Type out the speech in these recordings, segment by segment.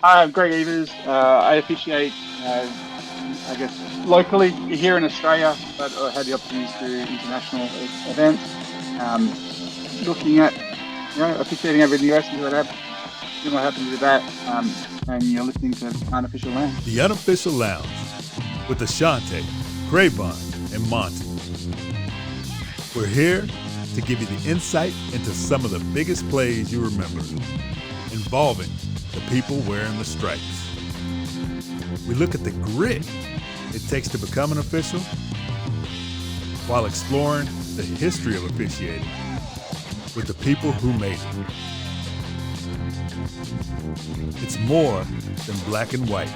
Hi, I'm Greg Evers. I officiate, I guess, locally here in Australia, but I had the opportunity to do international events. Um, Looking at, officiating over in the US, seeing what happens with that. And you're listening to Unofficial Lounge. The Unofficial Lounge with Ashante, Craybon, and Monty. We're here to give you the insight into some of the biggest plays you remember, involving the people wearing the stripes. We look at the grit it takes to become an official while exploring the history of officiating with the people who made it. It's more than black and white.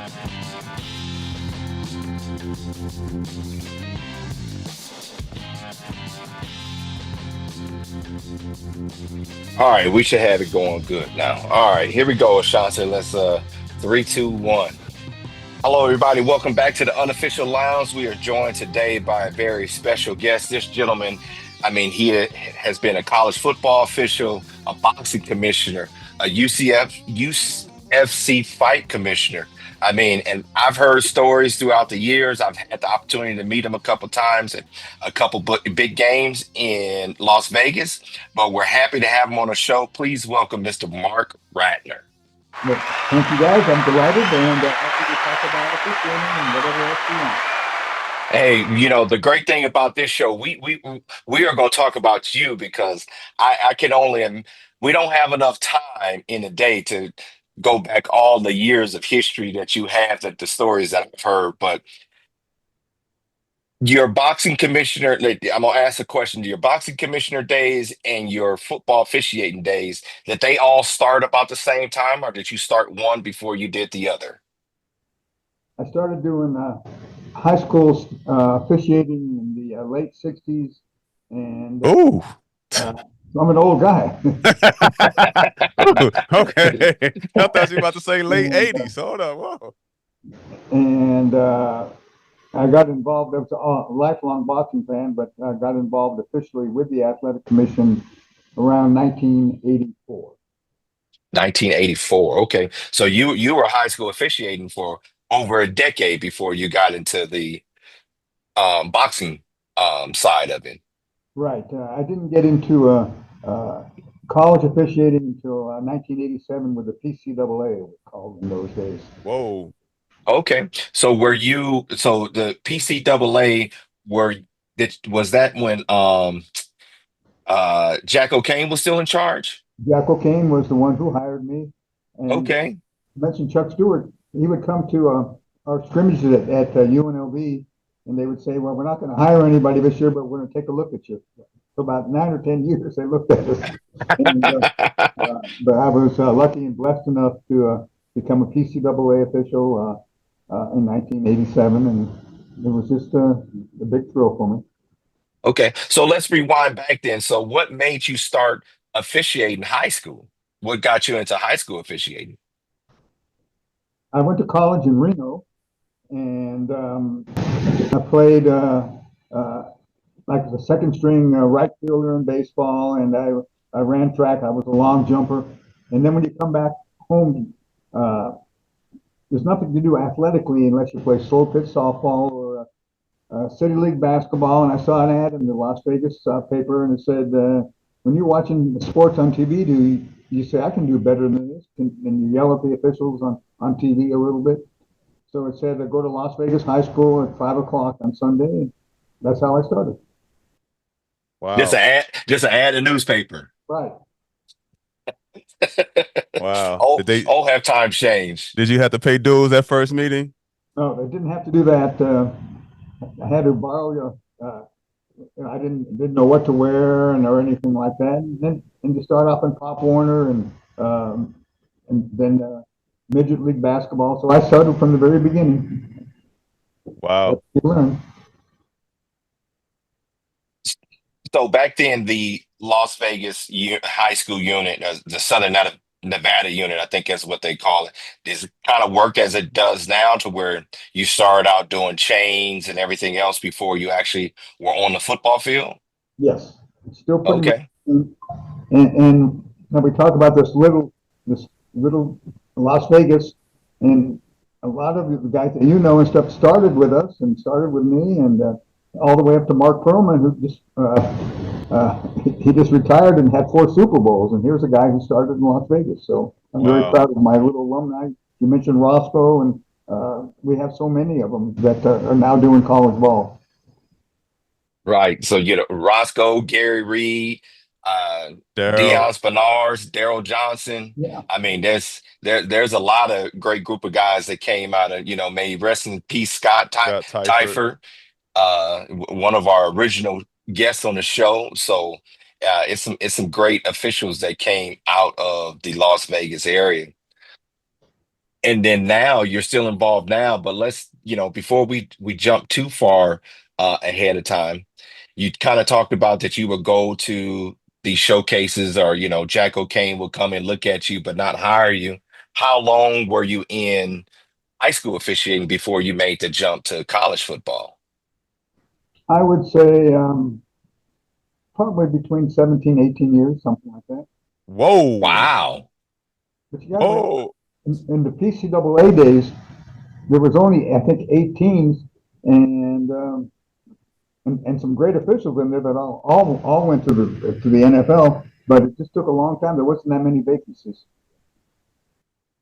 All right, we should have it going good now. All right, here we go, Ashante. Let's 3, 2, 1. Hello, everybody. Welcome back to the Unofficial Lounge. We are joined today by a very special guest. This gentleman, he has been a college football official, a boxing commissioner, a UFC fight commissioner. And I've heard stories throughout the years. I've had the opportunity to meet him a couple times at a couple big games in Las Vegas. But we're happy to have him on the show. Please welcome Mr. Marc Ratner. Well, thank you guys. I'm delighted and happy to talk about officiating and whatever else you want. Hey, the great thing about this show, we are going to talk about you because I can only, we don't have enough time in a day to go back all the years of history that you have, that the stories that I've heard. But your boxing commissioner, I'm gonna ask a question. Do your boxing commissioner days and your football officiating days, that they all start about the same time, or did you start one before you did the other? I started doing high school officiating in the late 60s, and Oh, I'm an old guy. okay. I thought you were about to say late And, 80s. Hold on. Whoa. and I got involved. I was a lifelong boxing fan, but I got involved officially with the Athletic Commission around 1984. 1984. Okay. So you were high school officiating for over a decade before you got into the boxing side of it. Right. I didn't get into college officiating until 1987 with the PCAA, it was called in those days. Whoa. Okay. So the PCAA were was that when Jack O'Kane was still in charge? Jack O'Kane was the one who hired me. And Okay. you mentioned Chuck Stewart. He would come to our scrimmages at UNLV, and they would say, "Well, we're not going to hire anybody this year, but we're going to take a look at you." For about 9 or 10 years, they looked at us. And, but I was lucky and blessed enough to become a PCAA official in 1987, and it was just a big thrill for me. Okay. So let's rewind back then. So what made you start officiating high school? What got you into high school officiating? I went to college in Reno, and I played like the second string right fielder in baseball, and I ran track. I was a long jumper, and then when you come back home, there's nothing to do athletically unless you play slow pitch softball or city league basketball. And I saw an ad in the Las Vegas paper, and it said, "When you're watching the sports on TV, do you say I can do better than this?" And you yell at the officials on TV a little bit. So it said, "Go to Las Vegas High School at 5 o'clock on Sunday." And that's how I started. Just an Wow. ad, just an ad in the newspaper. Right. Wow. Oh, Did they oh, have time changed. did you have to pay dues that first meeting? No, they didn't have to do that. I had to borrow. I didn't know what to wear or anything like that. And you start off in Pop Warner and then midget league basketball. So I started from the very beginning. That's Wow. what you learn. So back then, the Las Vegas high school unit, the Southern Nevada unit, I think is what they call it, does it kind of work as it does now, to where you start out doing chains and everything else before you actually were on the football field? Yes, it's still pretty much. Okay. And when we talk about this little Las Vegas, And a lot of the guys that and stuff started with us and started with me, and all the way up to Mark Perlman, who just he just retired and had 4 Super Bowls. And here's a guy who started in Las Vegas. So I'm very proud of my little alumni. You mentioned Roscoe, and we have so many of them that are now doing college ball. Right. So Roscoe, Gary Reed, Deion Spinars, Daryl Johnson. Yeah. I mean, there's a lot of great group of guys that came out of, may rest in peace, Scott Teifer, one of our original guests on the show. So it's some great officials that came out of the Las Vegas area. And then now you're still involved now, but let's, before we jump too far ahead of time, you kind of talked about that you would go to these showcases, or, Jack O'Kane would come and look at you, but not hire you. How long were you in high school officiating before you made the jump to college football? I would say probably between 17, 18 years, something like that. Whoa. Wow. But you got to in the PCAA days, there was only, I think, 8 teams, and some great officials in there that all went to the NFL, but it just took a long time. There wasn't that many vacancies.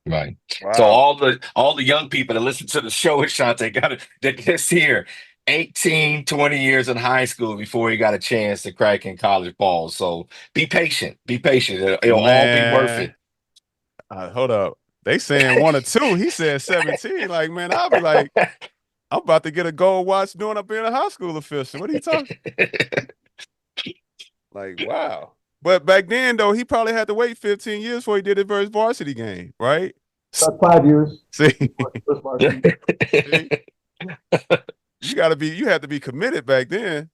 Right. Wow. So all the young people that listen to the show, Shante, they're just here 18, 20 years in high school before he got a chance to crack in college ball. So be patient. Be patient. It'll all be worth it. Hold up. They saying 1 or 2. He said 17. Like, man, I'll be like, I'm about to get a gold watch doing up being a high school official. What are you talking? Like, wow. But back then, though, he probably had to wait 15 years before he did his first varsity game, right? About 5 years. See? First varsity. See? You had to be committed back then.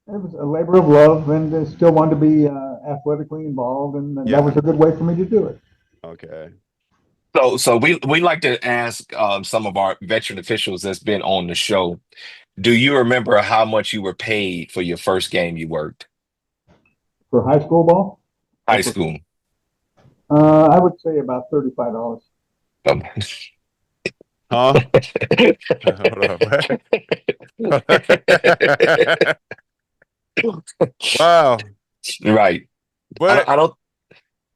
It was a labor of love, and still wanted to be athletically involved, and that was a good way for me to do it. Okay. So we like to ask some of our veteran officials that's been on the show, do you remember how much you were paid for your first game you worked? For high school ball? High school. I would say about $35. Huh? Wow. Right. But I don't.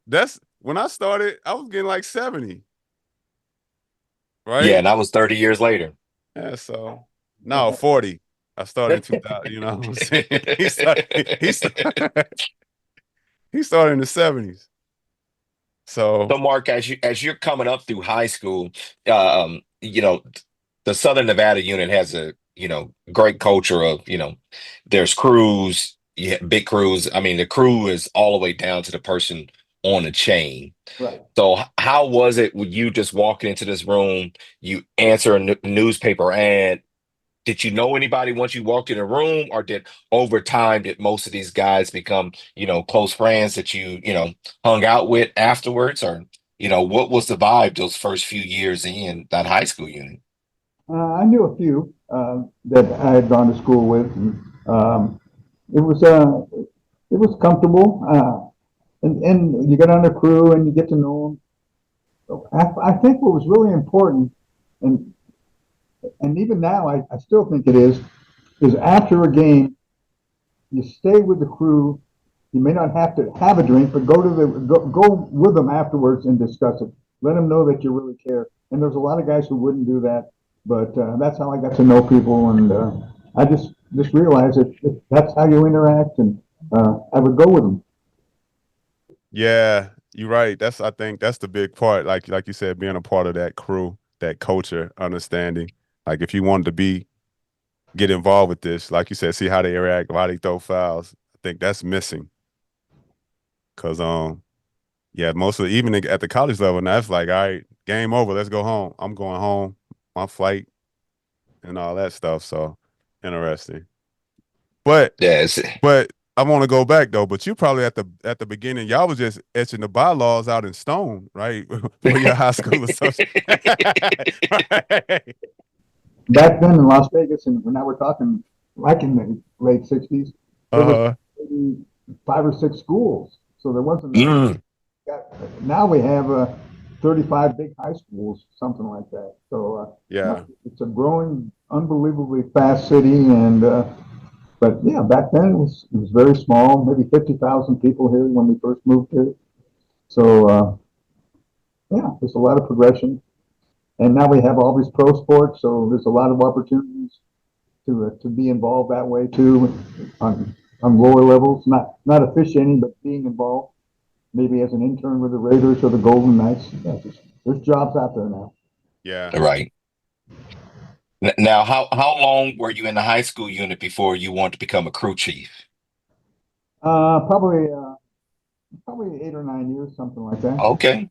That's when I started, I was getting like 70. Right? Yeah, and that was 30 years later. Yeah, so no, 40. I started in 2000, you know what I'm saying? He started in the 70s. So Mark, as you're coming up through high school, the Southern Nevada unit has a, great culture of, there's crews, big crews. I mean, the crew is all the way down to the person on the chain. Right. So how was it when you just walking into this room, you answer a newspaper ad? Did you know anybody once you walked in the room, or over time did most of these guys become, close friends that you hung out with afterwards? Or, what was the vibe those first few years in that high school unit? I knew a few that I had gone to school with, and it was comfortable, and you get on the crew and you get to know them. So I think what was really important, and even now I still think it is after a game, you stay with the crew. You may not have to have a drink, but go with them afterwards and discuss it. Let them know that you really care. And there's a lot of guys who wouldn't do that, but that's how I got to know people, and I just realized that that's how you interact, and I would go with them. Yeah, you're right. I think that's the big part. Like you said, being a part of that crew, that culture, understanding. Like if you wanted to get involved with this, like you said, see how they react, why they throw fouls. I think that's missing. Cause most of even at the college level, now it's like, all right, game over, let's go home. I'm going home, my flight, and all that stuff. So interesting. But I want to go back though. But you probably at the beginning, y'all was just etching the bylaws out in stone, right? For your high school association. Back then in Las Vegas, and now we're talking like in the late '60s, there was 5 or 6 schools, so there wasn't. Now we have 35 big high schools, something like that. So Yeah. it's a growing, unbelievably fast city, and but yeah, back then it was very small, maybe 50,000 people here when we first moved here. So yeah, there's a lot of progression, and now we have all these pro sports, so there's a lot of opportunities to be involved that way too, on lower levels, not officiating, but being involved, maybe as an intern with the Raiders or the Golden Knights. Yeah, there's jobs out there now. Yeah. Right. Now, how long were you in the high school unit before you wanted to become a crew chief? Probably 8 or 9 years, something like that. Okay.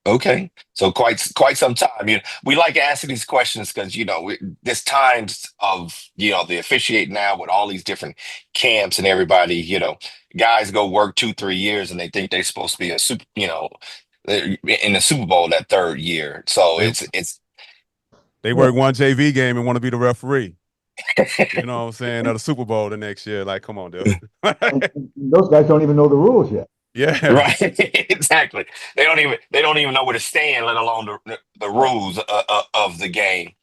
Okay, so quite some time. We like asking these questions because there's times of the officiate now with all these different camps and everybody. Guys go work 2 3 years and they think they're supposed to be a super. They're in the Super Bowl that third year. So They it's they work one JV game and want to be the referee. You know what I'm saying? Of the Super Bowl the next year. Like, come on, dude. And those guys don't even know the rules yet. Yeah. right. Exactly. They don't even know where to stand, let alone the rules of the game.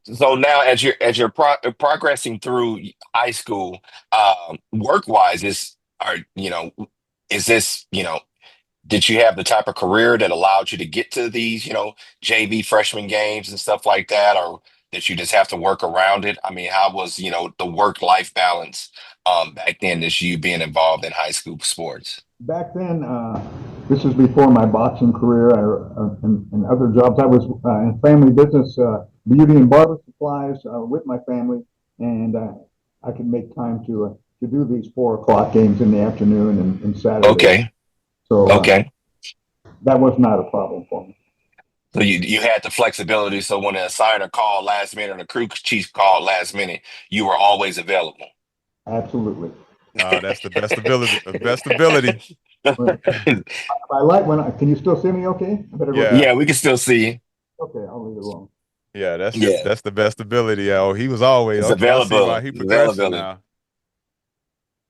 So now, as you're progressing through high school, work wise, is this did you have the type of career that allowed you to get to these JV freshman games and stuff like that, or did you just have to work around it? I mean, how was the work life balance back then as you being involved in high school sports? Back then, this was before my boxing career and other jobs. I was in family business, beauty and barber supplies with my family, and I could make time to do these 4 o'clock games in the afternoon and Saturday. Okay, So okay. that was not a problem for me. So you had the flexibility. So when an assigner called last minute or the crew chief called last minute, you were always available. Absolutely. That's the best ability. The best ability. But I like can you still see me okay? I better go. Yeah. Yeah, we can still see you. Okay, I'll leave it alone. Yeah, Yeah, that's the best ability. Oh, he was always it's okay. I see why availability. he It's progressing availability. now.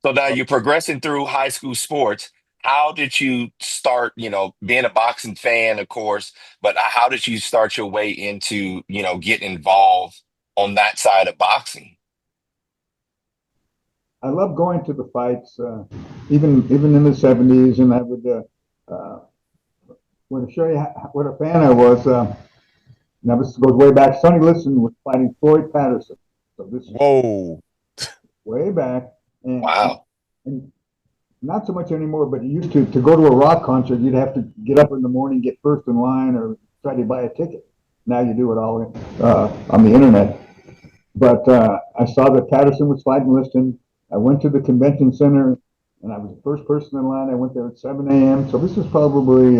So now you're progressing through high school sports. How did you start, being a boxing fan, of course, but how did you start your way into, getting involved on that side of boxing? I love going to the fights, even in the '70s, and I would show you what a fan I was. Now this goes way back. Sonny Liston was fighting Floyd Patterson, so this is Whoa. way back, and, Wow. and not so much anymore. But you used to go to a rock concert, you'd have to get up in the morning, get first in line, or try to buy a ticket. Now you do it all on the internet. But I saw that Patterson was fighting Liston. I went to the convention center, and I was the first person in line. I went there at 7 a.m. So this is probably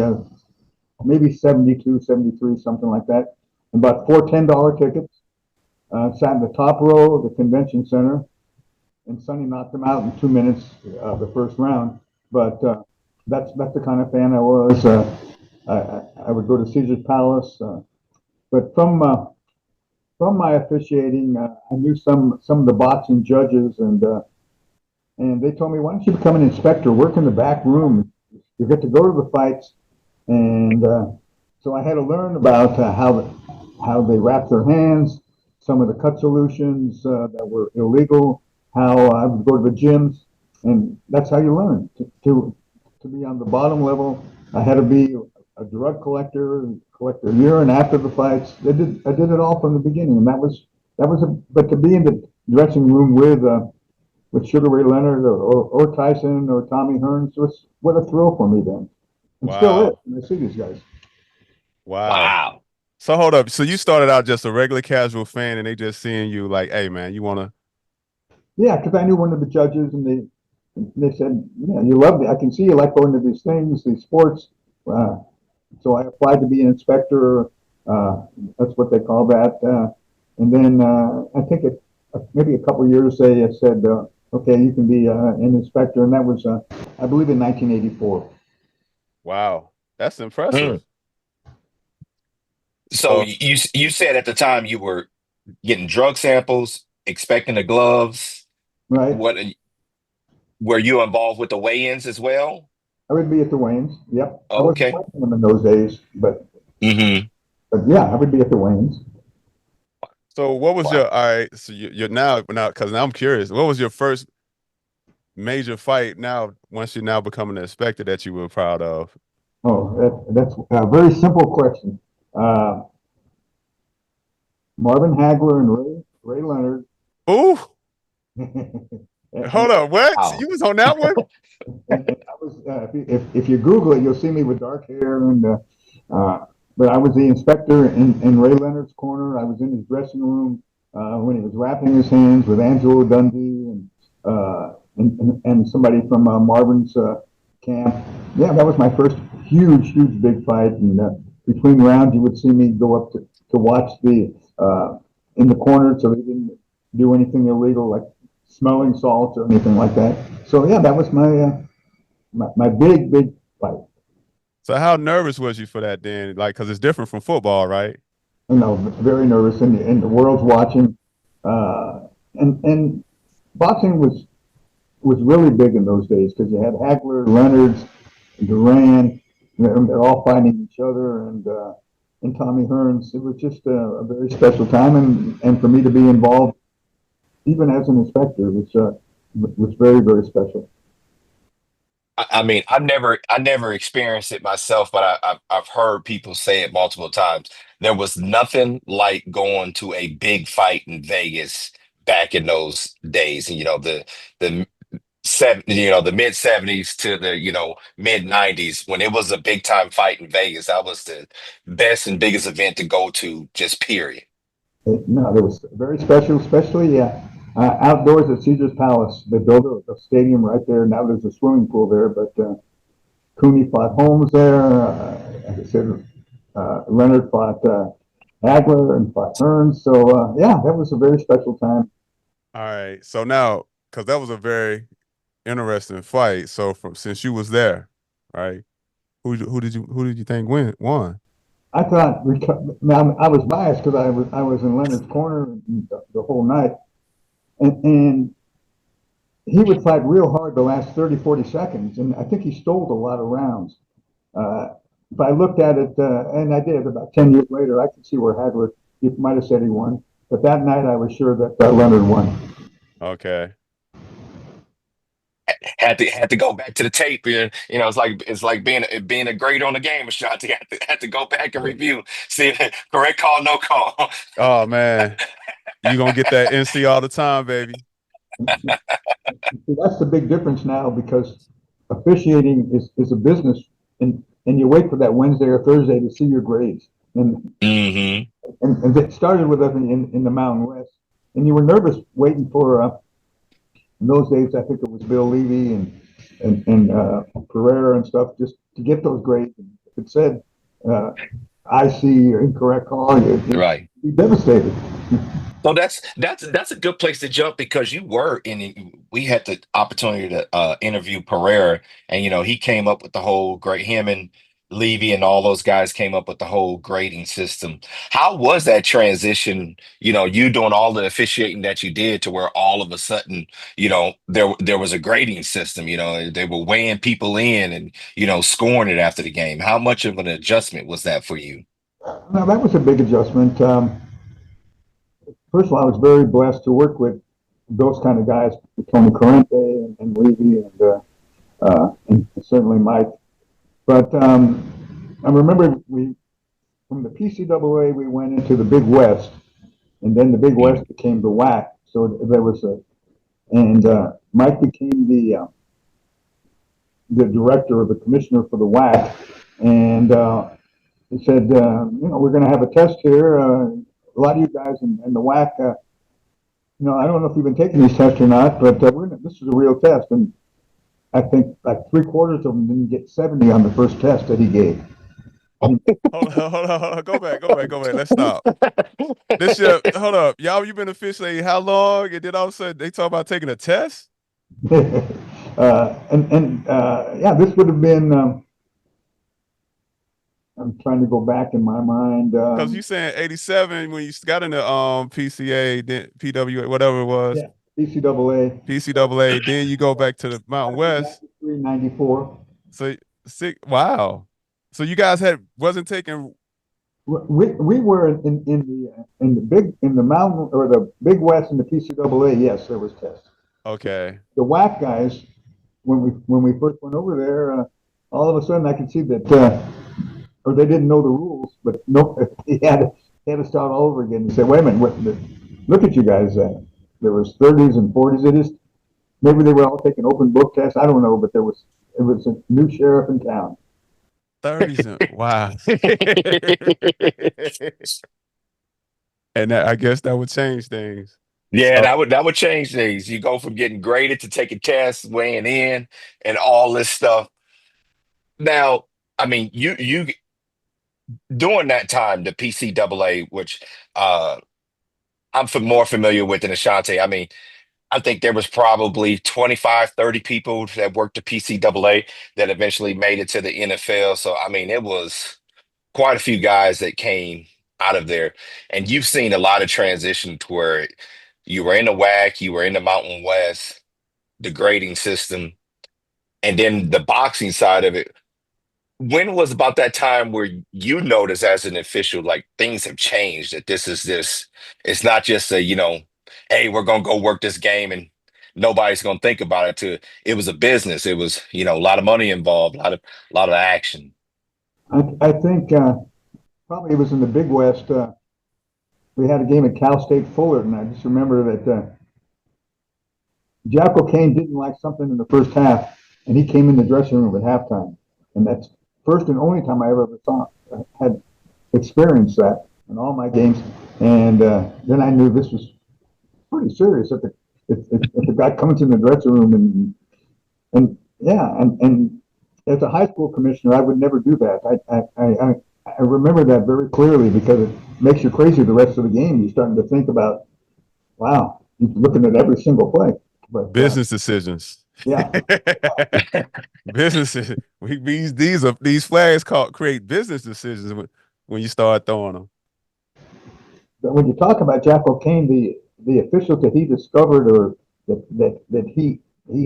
maybe 72, 73, something like that. And bought 4 $10 tickets. Sat in the top row of the convention center, and Sonny knocked him out in 2 minutes the first round. But that's the kind of fan I was. I would go to Caesar's Palace, but from my officiating, I knew some of the boxing judges, and they told me, "Why don't you become an inspector? Work in the back room. You get to go to the fights." And so I had to learn about how they wrap their hands, some of the cut solutions that were illegal, how I would go to the gyms, and that's how you learn to be on the bottom level. I had to be a drug collector, collect their urine after the fights. I did it all from the beginning, and but to be in the dressing room with Sugar Ray Leonard or Tyson or Tommy Hearns was what a thrill for me then, and still is Wow. when I see these guys. Wow. Wow. So hold up. So you started out just a regular casual fan and they just seeing you like, hey man, you wanna Yeah, because I knew one of the judges, and they said, "Yeah, you love it. I can see you like going to these things, these sports." Uh, so I applied to be an inspector. Uh, that's what they call that. And then I think maybe a couple of years they said, "Okay, you can be an inspector," and that was, I believe, in 1984. wow. That's impressive. Hmm. So So you said at the time you were getting drug samples, expecting the gloves. Right? What were you involved with the weigh-ins as well? I would be at the Waynes. Yep. I wasn't Okay. watching them in those days, Mm-hmm. but yeah, I would be at the Waynes. So what was Wow. your all right? So you're now because now I'm curious. What was your first major fight? Now, once you're now becoming an inspector that you were proud of. Oh, that's a very simple question. Uh, Marvin Hagler and Ray Leonard. Ooh, and, hold up, what? Wow. You was on that one? and I was, if you Google it, you'll see me with dark hair but I was the inspector in Ray Leonard's corner. I was in his dressing room when he was wrapping his hands with Angelo Dundee and somebody from Marvin's camp. Yeah, that was my first huge big fight. And between rounds, you would see me go up to watch in the corner so they didn't do anything illegal like smelling salts or anything like that. So yeah, that was my big fight. So how nervous was you for that then? Like, because it's different from football, right? Very nervous, and the world's watching. And boxing was really big in those days because you had Hagler, Leonards, Duran. They're all fighting each other, and Tommy Hearns. It was just a very special time, and for me to be involved, even as an inspector, was very special. I mean, I never experienced it myself, but I've heard people say it multiple times. There was nothing like going to a big fight in Vegas back in those days. And, the the mid '70s to the, mid '90s when it was a big time fight in Vegas. That was the best and biggest event to go to, just period. No, it was very special, especially outdoors at Caesar's Palace. They built a stadium right there. Now there's a swimming pool there, but Cooney fought Holmes there. As I said, Leonard fought Hagler and fought Hearns. So yeah, that was a very special time. All right. So now, because that was a very interesting fight. So from since you was there, right? Who did you think won? I thought now I was biased because I was in Leonard's corner the whole night, and he would fight real hard the last 30, 40 seconds, and I think he stole a lot of rounds. Uh, if I looked at it, and I did about 10 years later, I could see where Hagler, he might have said he won. But that night I was sure that Leonard won. Okay. Had to go back to the tape. It's like being a grade on the game. Shot to had to go back and review, see if correct call, no call. Oh man, you gonna get that NC all the time, baby. See, that's the big difference now because officiating is a business, and you wait for that Wednesday or Thursday to see your grades. Hmm. And it started with us in the Mountain West, and you were nervous waiting for in those days, I think it was Bill Levy and Pereira and stuff, just to get those grades. And if it said uh, IC or incorrect call, you'd Right. be devastated. So that's a good place to jump because you were in. We had the opportunity to interview Pereira, and he came up with the whole great. Him and Levy and all those guys came up with the whole grading system. How was that transition? You doing all the officiating that you did to where all of a sudden, there was a grading system. They were weighing people in and scoring it after the game. How much of an adjustment was that for you? Now, that was a big adjustment. First of all, I was very blessed to work with those kind of guys, Tony Corrente and Levy and certainly Mike. But I remember from the PCAA, we went into the Big West, and then the Big West became the WAC. So there was and Mike became the director or the commissioner for the WAC, and he said, we're going to have a test here. A lot of you guys in the WAC, I don't know if you've been taking these tests or not, but this is a real test. And I think like three-quarters of them didn't get 70 on the first test that he gave. Hold on, hold on, hold on. Go back. Let's stop. This year, hold up, y'all. You been officiating how long? And then all of a sudden they talk about taking a test. Yeah, this would have been. I'm trying to go back in my mind. Because you saying 87 when you got in the PCA, then PWA, whatever it was, Yeah, PCAA. PCAA. Then you go back to the Mountain West. 93, 94. So sick. Wow. So you guys wasn't taking. We were in the mountain or the Big West in the PCAA. Yes, there was tests. Okay. The WAC guys, when we first went over there, all of a sudden I could see that, or they didn't know the rules, but no, he had to start all over again. He said, "Wait a minute, look at you guys. There was 30s and 40s. It is maybe they were all taking open book tests. I don't know, but it was a new sheriff in town." 30s and wow. And I guess that would change things. Yeah, So that would change things. You go from getting graded to taking tests, weighing in, and all this stuff. Now, I mean, you during that time, the PCAA, which uh more familiar with than Ashante. I mean, I think there was probably 25, 30 people that worked the PCAA that eventually made it to the NFL. So I mean, it was quite a few guys that came out of there. And you've seen a lot of transition to where you were in the WAC, you were in the Mountain West, the grading system, and then the boxing side of it. When was about that time where you noticed as an official, like things have changed, that it's not just a, hey, we're gonna go work this game and nobody's gonna think about it to it was a business. It was, a lot of money involved, a lot of action. I think probably it was in the Big West. We had a game at Cal State Fullerton. I just remember that Jack O'Kane didn't like something in the first half, and he came in the dressing room at halftime. And that's first and only time I ever saw had experienced that in all my games. And then I knew this was pretty serious. If the guy comes in the dressing room and yeah, and as a high school commissioner, I would never do that. I remember that very clearly because it makes you crazy the rest of the game. You're starting to think about, wow, you're looking at every single play. But business decisions. yeah, Businesses. These flags create business decisions when you start throwing them. but when you talk about Jack O'Kane, the officials that he discovered or that he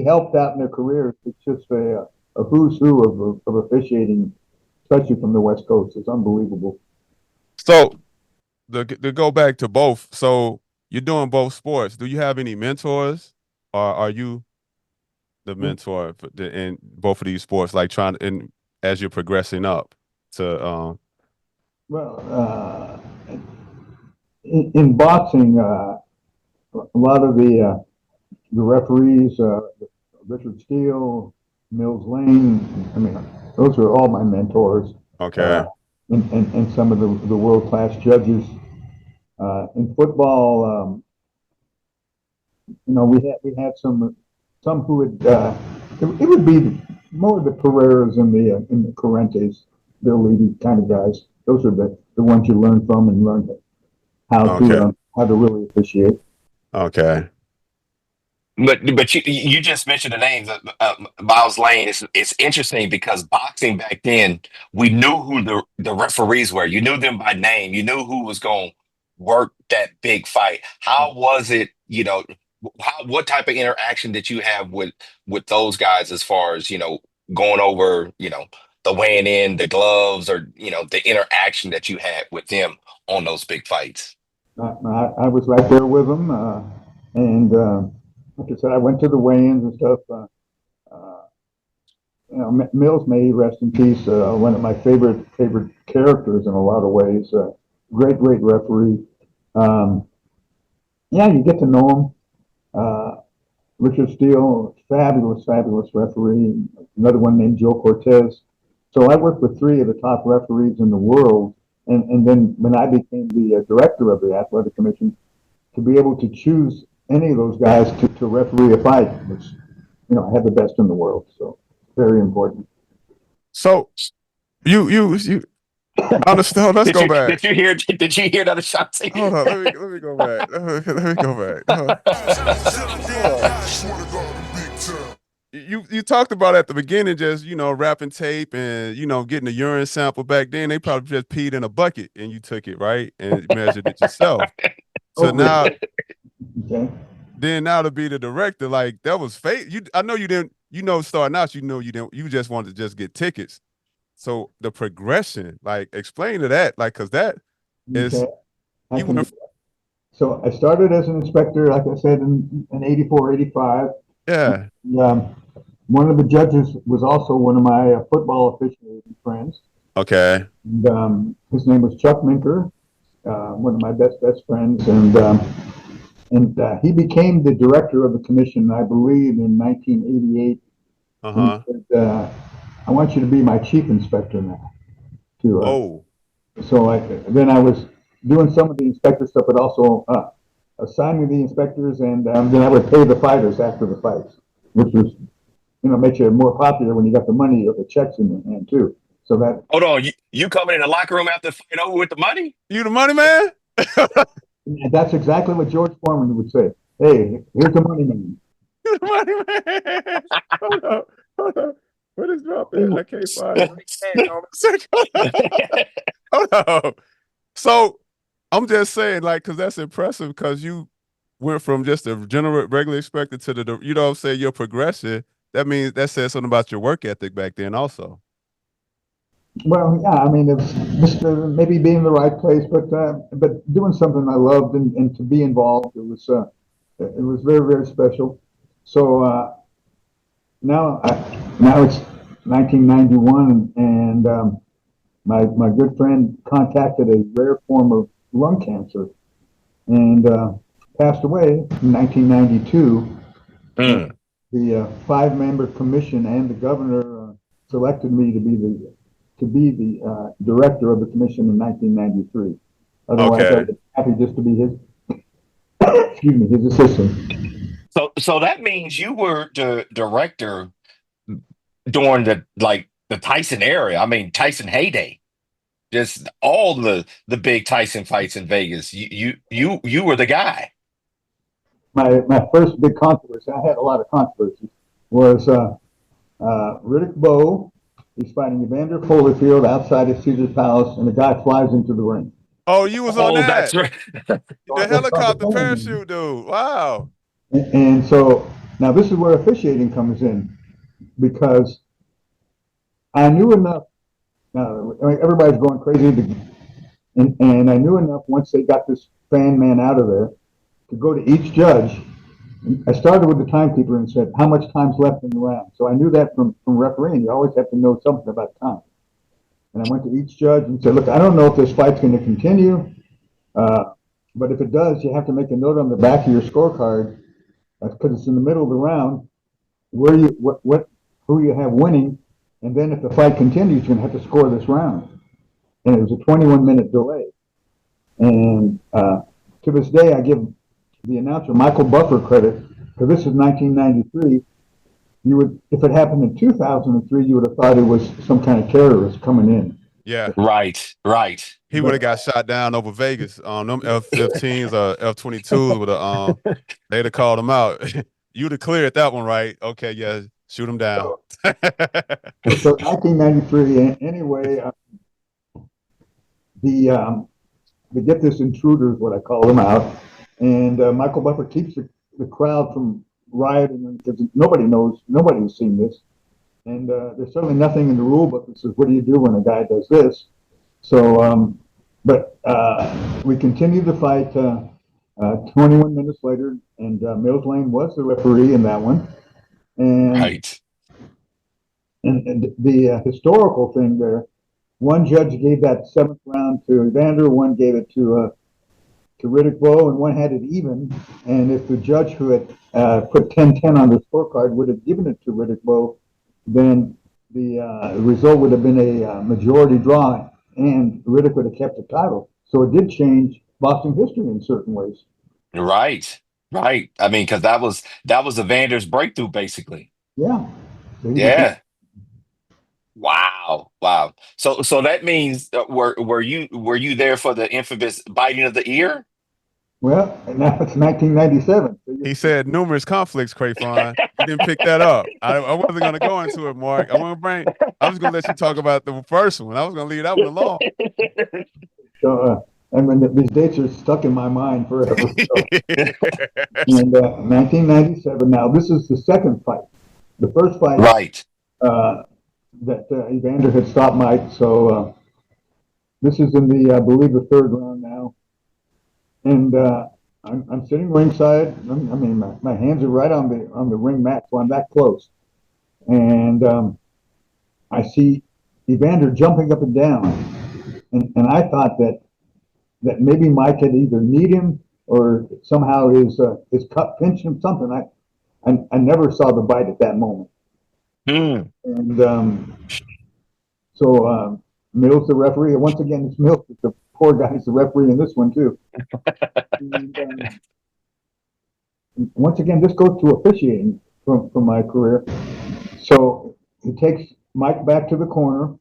helped out in their careers, it's just a who's who of officiating, especially from the West Coast. It's unbelievable. So to go back to both, so you're doing both sports. Do you have any mentors, or are you the mentor in both of these sports, like as you're progressing up to Well, in boxing, a lot of the referees, Richard Steele, Mills Lane. I mean, those are all my mentors. okay. And some of the world class judges. In football, we had some who would it would be more the Pereiras and the Correntes, the leading kind of guys. Those are the ones you learn from and learn how to really appreciate. Okay. But you just mentioned the names of Miles Lane. It's interesting because boxing back then, we knew who the referees were. You knew them by name. You knew who was going to work that big fight. How was it? What type of interaction did you have with those guys as far as going over the weighing in, the gloves, or the interaction that you had with them on those big fights? I was right there with them, and like I said, I went to the weigh-ins and stuff. Mills, may he rest in peace. One of my favorite characters in a lot of ways. Great referee. Um, yeah, you get to know him. Richard Steele, fabulous referee. Another one named Joe Cortez. So I worked with three of the top referees in the world. And then when I became the director of the athletic commission, to be able to choose any of those guys to referee a fight was, I had the best in the world. So very important. So you understand? Let's go back. Did you hear that, Ashanti? Hold on, let me go back. Let me go back. You talked about at the beginning just wrapping tape and getting a urine sample. Back then they probably just peed in a bucket and you took it, right, and measured it yourself. So now Okay. then now to be the director, like that was fate. I know you didn't. Starting out, you didn't. You just wanted to just get tickets. So the progression, like, explain to that, like, because that is Okay. I you can, went. so I started as an inspector, like I said, in 84, 85. Yeah. One of the judges was also one of my football officiating friends. Okay. And, his name was Chuck Minker, one of my best friends. And he became the director of the commission, I believe, in 1988. And Uh-huh. he said, I want you to be my chief inspector now. Oh. Then I was doing some of the inspector stuff, but also assigning the inspectors, and then I would pay the fighters after the fights, which was, makes you more popular when you got the money or the checks in your hand too. So that Hold on, you coming in the locker room after the fight over with the money? You the money man? and that's exactly what George Foreman would say. Hey, here's the money man. You the money man. Hold up. Hold up. What is drop at? I can't find it. Hold up. So I'm just saying, like, because that's impressive because you went from just a general regular inspector to you know what I'm saying, your progression. That means that says something about your work ethic back then also. Well, yeah, I mean, it's just maybe being in the right place, but doing something I loved and to be involved, it was very, very special. So now now it's 1991, and my good friend contacted a rare form of lung cancer and passed away in 1992. And Mm, the five-member commission and the governor selected me to be the director of the commission in 1993. Otherwise, I Okay. was happy just to be his excuse me, his assistant. so that means you were the director during the Tyson era. I mean Tyson heyday. Just all the big Tyson fights in Vegas. You were the guy. My first big controversy, I had a lot of controversies, was Riddick Bowe. He's fighting Evander Holyfield outside of Caesar's Palace, and the guy flies into the ring. Oh, you was on Oh, that's that. right. So I The just started helicopter going. parachute dude. Wow. And so now this is where officiating comes in because I knew enough. I mean, everybody's going crazy, and I knew enough once they got this fan man out of there to go to each judge. I started with the timekeeper and said, "How much time's left in the round?" So I knew that from refereeing. You always have to know something about time. And I went to each judge and said, "Look, I don't know if this fight's going to continue, uh, but if it does, you have to make a note on the back of your scorecard because it's in the middle of the round where you what who you have winning, and then if the fight continues, you're going to have to score this round." And it was a 21-minute delay. And to this day, I give the announcer Michael Buffer credit because this is 1993. You would, if it happened in 2003, you would have thought it was some kind of terrorist coming in. Yeah. Right, right. He would have got shot down over Vegas on them F-15s or F-22s would have they'd have called him out. You'd have cleared that one, right? Okay, yeah, shoot him down. So 1993. Anyway, the get this intruder is what I call them out, and Michael Buffer keeps the crowd from rioting because nobody's seen this, and there's certainly nothing in the rule book that says what do you do when a guy does this. So, but we continued the fight. 21 minutes later, and Mills Lane was the referee in that one, and Right. and the historical thing there. One judge gave that seventh round to Evander, one gave it to Riddick Bowe, and one had it even. And if the judge who had put 10-10 on the scorecard would have given it to Riddick Bowe, then the result would have been a majority draw, and Riddick would have kept the title. So it did change boxing history in certain ways. Right. Right. I mean, because that was Evander's breakthrough, basically. Yeah. So he became, Yeah. Wow. Wow. So that means were you there for the infamous biting of the ear? well, now it's 1997. So He said numerous conflicts, Crayfon. You didn't pick that up. I wasn't gonna go into it, Mark. I was gonna let you talk about the first one. I was gonna leave that one alone. so I mean, these dates are stuck in my mind forever. So, and 1997. Now, this is the second fight. The first fight Right. uh, that Evander had stopped Mike. So this is in the, I believe, the third round now. And I'm sitting ringside. I mean, my hands are right on the ring mat, so I'm that close. And I see Evander jumping up and down, and I thought that maybe Mike had either kneed him or somehow his cup pinched him, something. I never saw the bite at that moment. Mm. And so Mills, the referee, once again, it's Mills, the poor guy's the referee in this one too. And, once again, this goes to officiating from my career. So he takes Mike back to the corner,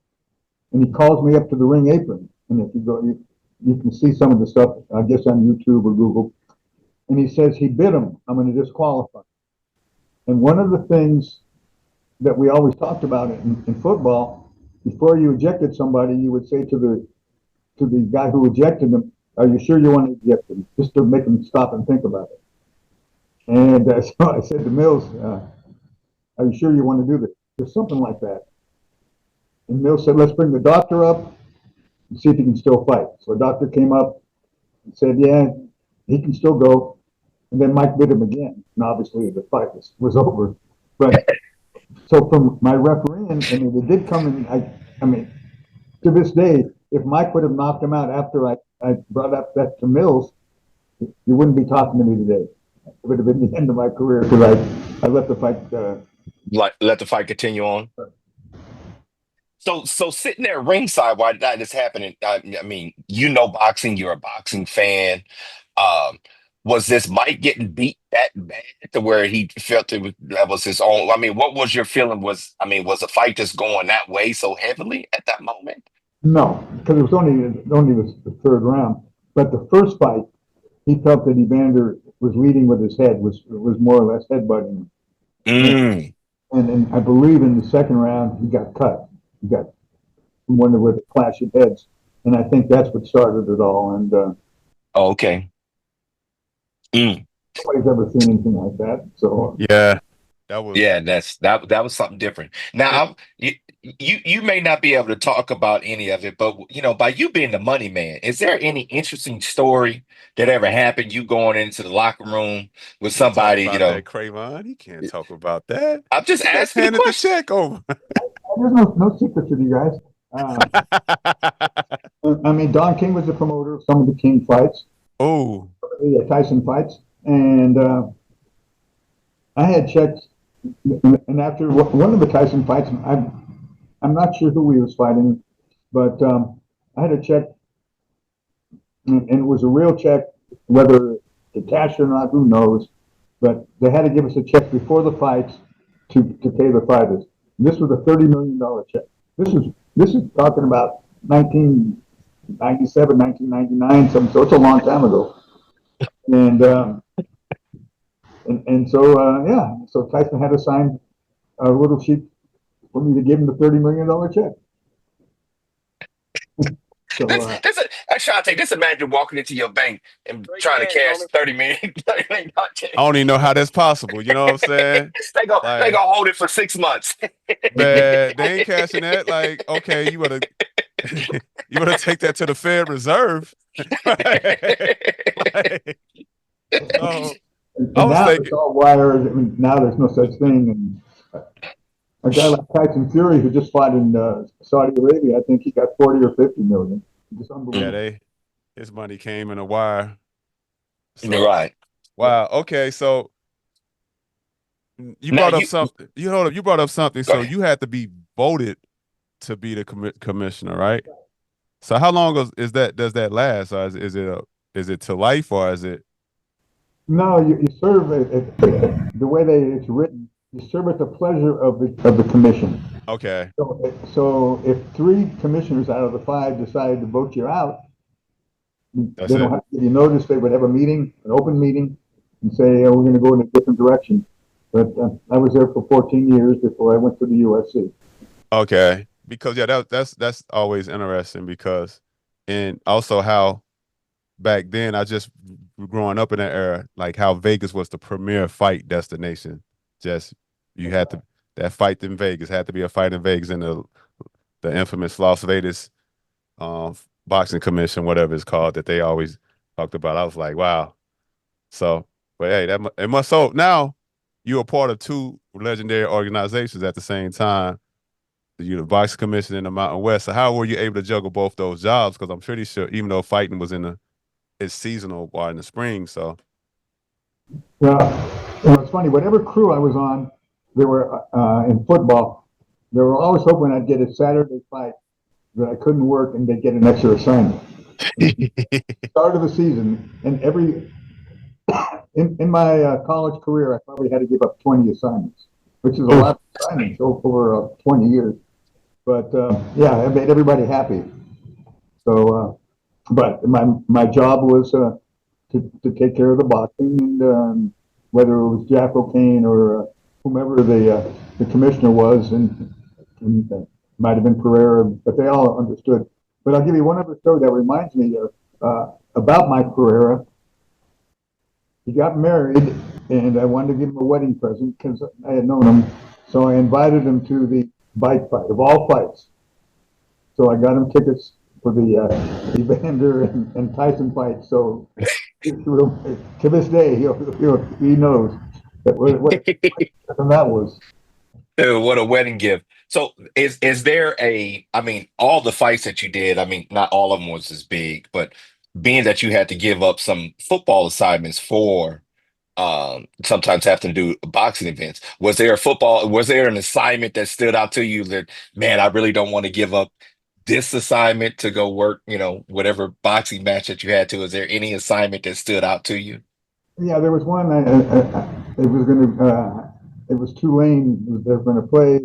and he calls me up to the ring apron. And if you go, you can see some of the stuff, I guess, on YouTube or Google. And he says he bit him. I'm going to disqualify. And one of the things that we always talked about in football, before you ejected somebody, you would say to the guy who ejected them, "Are you sure you want to eject him?" Just to make him stop and think about it. And so I said to Mills, "Are you sure you want to do this?" There's something like that. And Mills said, "Let's bring the doctor up and see if he can still fight." So the doctor came up and said, "Yeah, he can still go." And then Mike bit him again. And obviously the fight was over. But so from my refereeing, I mean, it did come in. I mean, to this day, if Mike would have knocked him out after I brought up that to Mills, you wouldn't be talking to me today. It would have been the end of my career because I let the fight. Like, let the fight continue on. So sitting there ringside while that is happening, I mean, you know boxing, you're a boxing fan. Um, was this Mike getting beat that bad to where he felt that was his own? I mean, what was your feeling? Was the fight just going that way so heavily at that moment? No, because it was only the third round. But the first fight, he felt that Evander was leading with his head, was more or less headbutting him. Mm. And I believe in the second round he got cut. He got one with a clash of heads, and I think that's what started it all. And Oh, okay. Mm. nobody's ever seen anything like that. So Yeah, that was Yeah, that was something different. Now, it. you may not be able to talk about any of it, but by you being the money man, is there any interesting story that ever happened? You going into the locker room with Can't talk somebody, about that, Cravon. He can't talk about that. I'm just He just asking a handed the question. check over. there's no secret to you guys. I mean, Don King was the promoter of some of the King fights, Oh, the Tyson fights, and I had checked. And after one of the Tyson fights, I'm not sure who he was fighting, but I had a check, and it was a real check, whether to cash or not, who knows. But they had to give us a check before the fights to pay the fighters. This was a $30 million check. This is talking about 1997, 1999, something. So it's a long time ago. And so yeah, so Tyson had to sign a little sheet for me to give him the $30 million check. So Shante, just imagine walking into your bank and trying to cash 30 million, 30 million check. I don't even know how that's possible. You know what I'm saying? They Like, gonna hold it for 6 months. man, they ain't cashing that. Like, okay, you better you better take that to the Fed Reserve. Like, so I and was now it's thinking, all wires. I mean, now there's no such thing. And a guy like Tyson Fury, who just fought in Saudi Arabia, I think he got 40 or 50 million. Just yeah, unbelievable. his money came in a wire. You're So right. wow, okay, so you Now brought up you something. You brought up something. go So ahead. you had to be voted to be the commissioner, right? So how long is that? Does that last? Or is it to life or is it? No, you serve the way it's written. You serve at the pleasure of the commission. Okay, So if three commissioners out of the five decided to vote you out, that's they don't it. have to give you notice. They would have a meeting, an open meeting, and say, we're going to go in a different direction. But I was there for 14 years before I went to the USC. Okay, because yeah, that's always interesting because, and also how back then, I just growing up in that era, like how Vegas was the premier fight destination. Just you had to that fight in Vegas had to be a fight in Vegas, and the infamous Las Vegas boxing commission, whatever it's called, that they always talked about. I was like, wow. So, but hey, it must. So now you're a part of two legendary organizations at the same time. The boxing commission and the Mountain West. So how were you able to juggle both those jobs? Because I'm pretty sure, even though fighting was it's seasonal or in the spring. So Well, it's funny. Whatever crew I was on, they were in football. They were always hoping I'd get a Saturday fight that I couldn't work, and they'd get an extra assignment. Start of the season, and in my college career, I probably had to give up 20 assignments, which is a lot of assignments over 20 years. But yeah, it made everybody happy. So, but my job was to take care of the boxing, and whether it was Jack O'Kane or whomever the commissioner was, and might have been Pereira, but they all understood. But I'll give you one other story that reminds me about Mike Pereira. He got married, and I wanted to give him a wedding present because I had known him. So I invited him to the bike fight of all fights. So I got him tickets for the Evander and Tyson fight. So to this day, he knows what that was. What a wedding gift. So is there I mean, all the fights that you did, I mean, not all of them was as big, but being that you had to give up some football assignments for sometimes having to do boxing events, was there an assignment that stood out to you that, man, I really don't want to give up this assignment to go work, whatever boxing match that you had to? Is there any assignment that stood out to you? Yeah, there was one. It was Tulane. They were going to play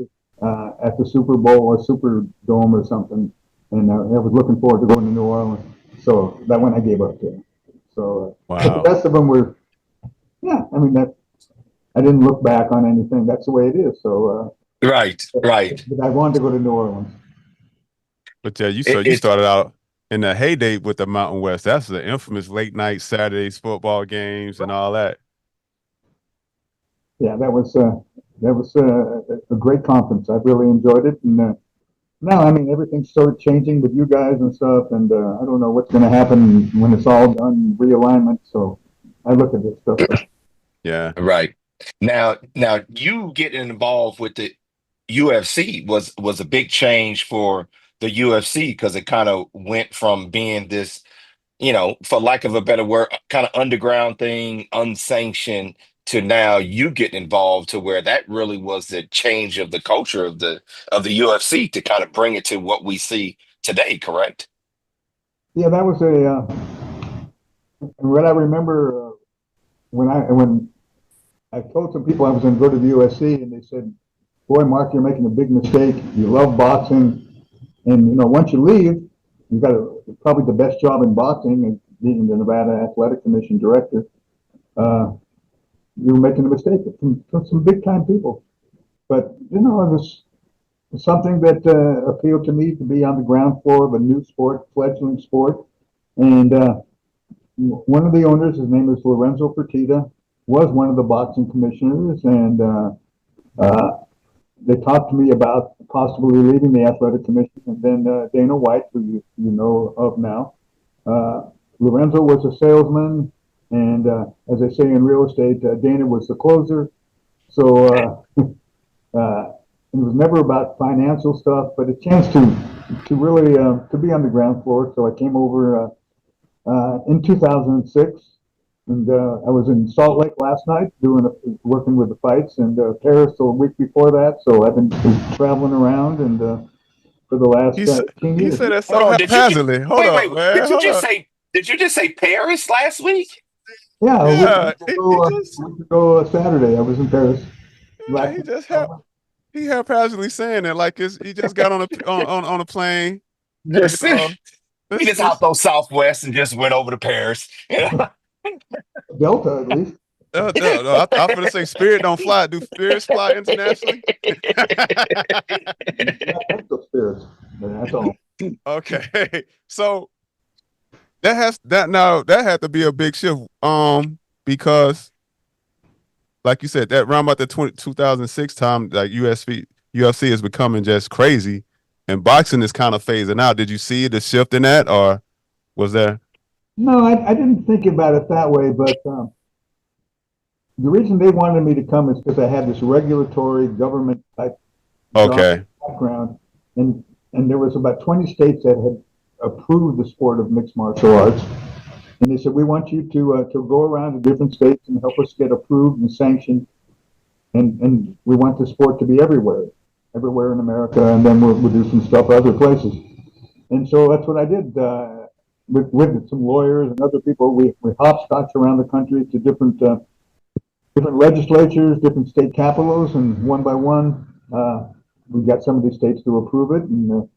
at the Super Bowl or Superdome or something, and I was looking forward to going to New Orleans. So that one I gave up to. So but the wow. rest of them were, yeah. I mean that I didn't look back on anything. That's the way it is. So Right, right. but I wanted to go to New Orleans. But yeah, you It, started out in the heyday with the Mountain West. That's the infamous late night Saturdays football games and all that. Yeah, that was a great conference. I really enjoyed it, and now I mean everything's sort of changing with you guys and stuff, and I don't know what's going to happen when it's all done realignment. So I look at this stuff. Yeah. right. Now you getting involved with the UFC was a big change for the UFC because it kind of went from being this, for lack of a better word, kind of underground thing, unsanctioned, to now you getting involved to where that really was the change of the culture of the UFC to kind of bring it to what we see today, correct? Yeah, that was what I remember when I told some people I was going to go to the UFC, and they said, "Boy, Mark, you're making a big mistake. You love boxing, and once you leave, you got probably the best job in boxing, and being the Nevada Athletic Commission director. You're making a mistake from some big time people." But it was something that appealed to me to be on the ground floor of a new sport, fledgling sport, and one of the owners, his name is Lorenzo Fertitta, was one of the boxing commissioners, and uh, they talked to me about possibly leaving the athletic commission, and then Dana White, who you know of now. Lorenzo was a salesman, and as they say in real estate, Dana was the closer. So it was never about financial stuff, but a chance to really to be on the ground floor. So I came over in 2006, and I was in Salt Lake last night working with the fights, and Paris the week before that. So I've been traveling around, and for the last He 18 he years. said that Hold so on, haphazardly. Hold wait, up, man. Hold up. did you just say Paris last week? Yeah, Yeah, a week ago Saturday, I was in Paris. yeah, Last he haphazardly saying that like he just got on on a plane. You Just know, he this just this hopped on Southwest and just went over to Paris. Delta, at least. no, I was gonna say Spirit don't fly. Do spirits fly internationally? Not those spirits, but that's all. Okay, so that had to be a big shift. Because like you said, that around about the 2006 time, like UFC is becoming just crazy, and boxing is kind of phasing out. Did you see the shift in that, or was there? No, I didn't think about it that way, but the reason they wanted me to come is because I had this regulatory government type job Okay, background, and there was about 20 states that had approved the sport of mixed martial arts, and they said we want you to go around to different states and help us get approved and sanctioned, and we want the sport to be everywhere in America, and then we'll do some stuff other places, and so that's what I did. With some lawyers and other people, we hopscotch around the country to different legislatures, different state capitals, and one by one, we got some of these states to approve it. And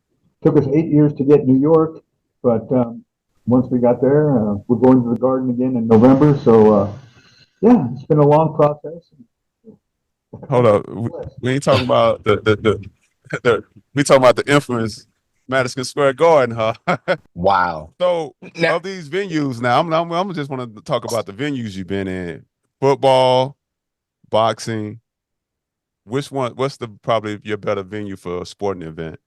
took us 8 years to get New York, but once we got there, we're going to the Garden again in November. So yeah, it's been a long process. hold up. We ain't talking about we talking about the infamous Madison Square Garden, huh? Wow. So Now, of these venues, now I'm just want to talk about the venues you've been in: football, boxing. Which one? What's the probably your better venue for a sporting event?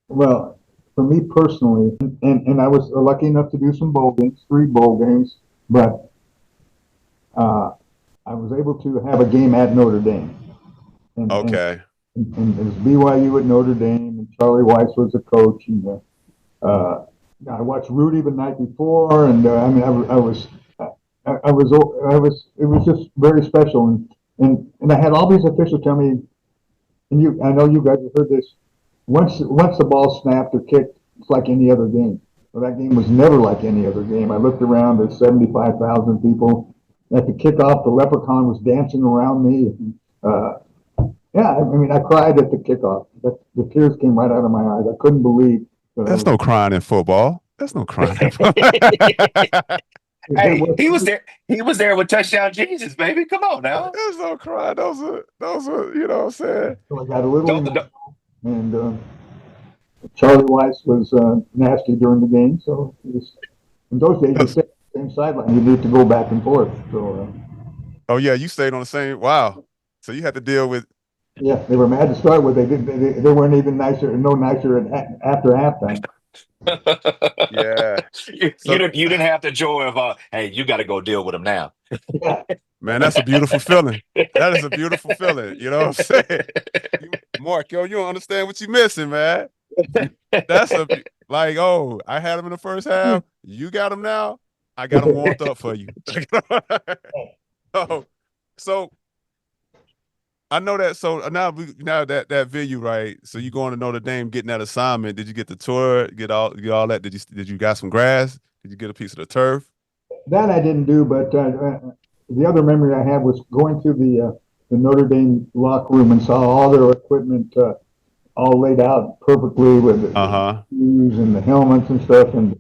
Well, for me personally, and I was lucky enough to do some bowl games, 3 bowl games, but I was able to have a game at Notre Dame. And Okay. and it was BYU at Notre Dame, and Charlie Weiss was the coach. And uh, I watched Rudy the night before, and I mean, it was just very special. And I had all these officials tell me, and I know you guys have heard this. Once the ball snapped or kicked, it's like any other game. Well, that game was never like any other game. I looked around, there's 75,000 people. At the kickoff, the leprechaun was dancing around me. Uh, yeah, I mean, I cried at the kickoff. The tears came right out of my eyes. I couldn't believe that I That's was. no crying in football. That's no crying in football. It hey, was. he was there. He was there with touchdown Jesus, baby. Come on now. There's no crying. Those are, you know what I'm saying? So I got a little Don't emotional, and Charlie Weiss was nasty during the game. So it was, in those days, you stayed on the same sideline. You need to go back and forth. So Oh yeah, you stayed on the same. Wow. So you had to deal with. yeah, they were mad to start with. They weren't even nicer, no nicer after halftime. Yeah. So you didn't have the joy of hey, you got to go deal with him now. Yeah, man, that's a beautiful feeling. That is a beautiful feeling. You know what I'm saying? Mark, yo, you don't understand what you're missing, man. That's like, oh, I had him in the first half. You got him now. I got him warmed up for you. Oh, so I know that. So now that venue, right? So you going to Notre Dame, getting that assignment? Did you get the tour? Get all that? Did you got some grass? Did you get a piece of the turf? that I didn't do, but the other memory I have was going through the Notre Dame locker room and saw all their equipment all laid out perfectly with Uh the huh. shoes and the helmets and stuff. And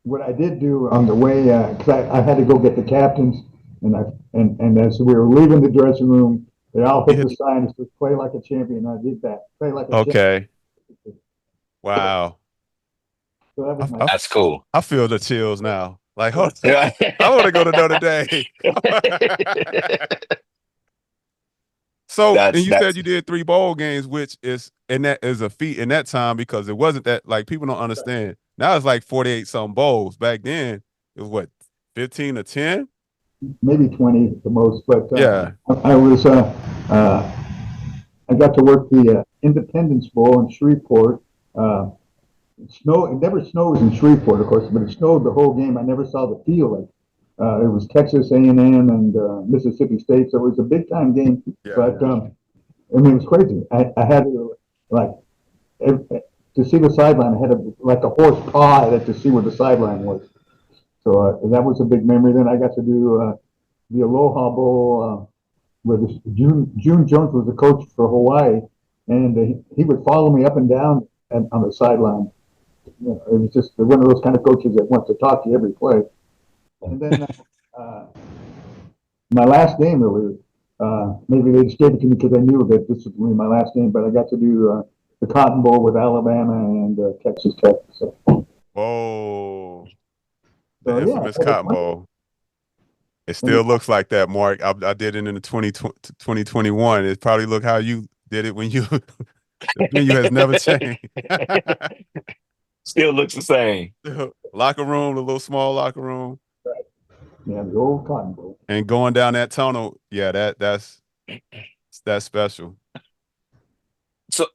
what I did do on the way, because I had to go get the captains, and as we were leaving the dressing room, they all You hit hit. the sign that says "Play like a champion." I did that. Play like a champion. Okay. Wow. So that was I, my. I That's cool. I feel the chills now. Like, hold on. Yeah. I want to go to Notre Dame. So, and you said that's you did 3 bowl games, which is and that is a feat in that time because it wasn't that like people don't understand. Now it's like 48 some bowls. Back then it was what 15 or 10? Maybe 20 at the most, but Yeah. I was uh, I got to work the Independence Bowl in Shreveport. Uh, it never snows in Shreveport, of course, but it snowed the whole game. I never saw the field. It was Texas A&M and Mississippi State, so it was a big time game. Yeah. But I mean, it was crazy. I had to like to see the sideline. I had to like a horse paw at it to see where the sideline was. So that was a big memory. Then I got to do the Aloha Bowl, where June Jones was the coach for Hawaii, and he would follow me up and down on the sideline. You know, it was just one of those kind of coaches that wants to talk to you every play. And then my last game, really, maybe they just gave it to me because they knew that this was going to be my last game, but I got to do the Cotton Bowl with Alabama and Texas Tech. So Whoa. The So yeah, infamous Cotton Bowl. It still looks like that, Mark. I did it in the 2021. It probably looked how you did it when you the venue has never changed. Still looks the same. Locker room, the little small locker room. right. Yeah, the old Cotton Bowl. And going down that tunnel, yeah, that's special. So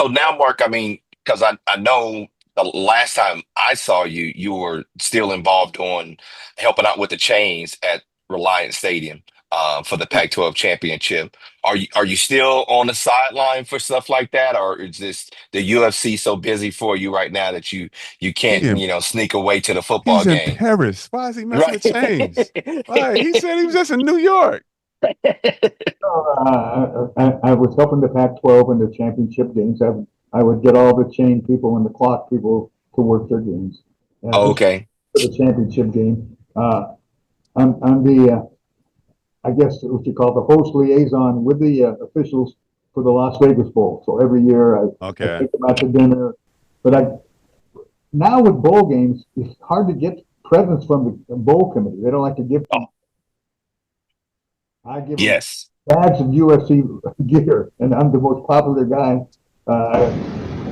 now, Mark, I mean, because I know the last time I saw you, you were still involved on helping out with the chains at Reliant Stadium for the Pac-12 championship. Are you still on the sideline for stuff like that, or is this the UFC so busy for you right now that you can't He sneak away to the football he's in game? Paris. Why is he messing Right. with chains? Why? He said he was just in New York. I was helping the Pac-12 in the championship games. I would get all the chain people and the clock people to work their games. Oh, This okay. for the championship game. I'm the I guess what you call the host liaison with the officials for the Las Vegas Bowl. So every year I Okay. take them out to dinner. But now with bowl games, it's hard to get presents from the bowl committee. They don't like to give Oh, them. I give them yes. bags of UFC gear, and I'm the most popular guy.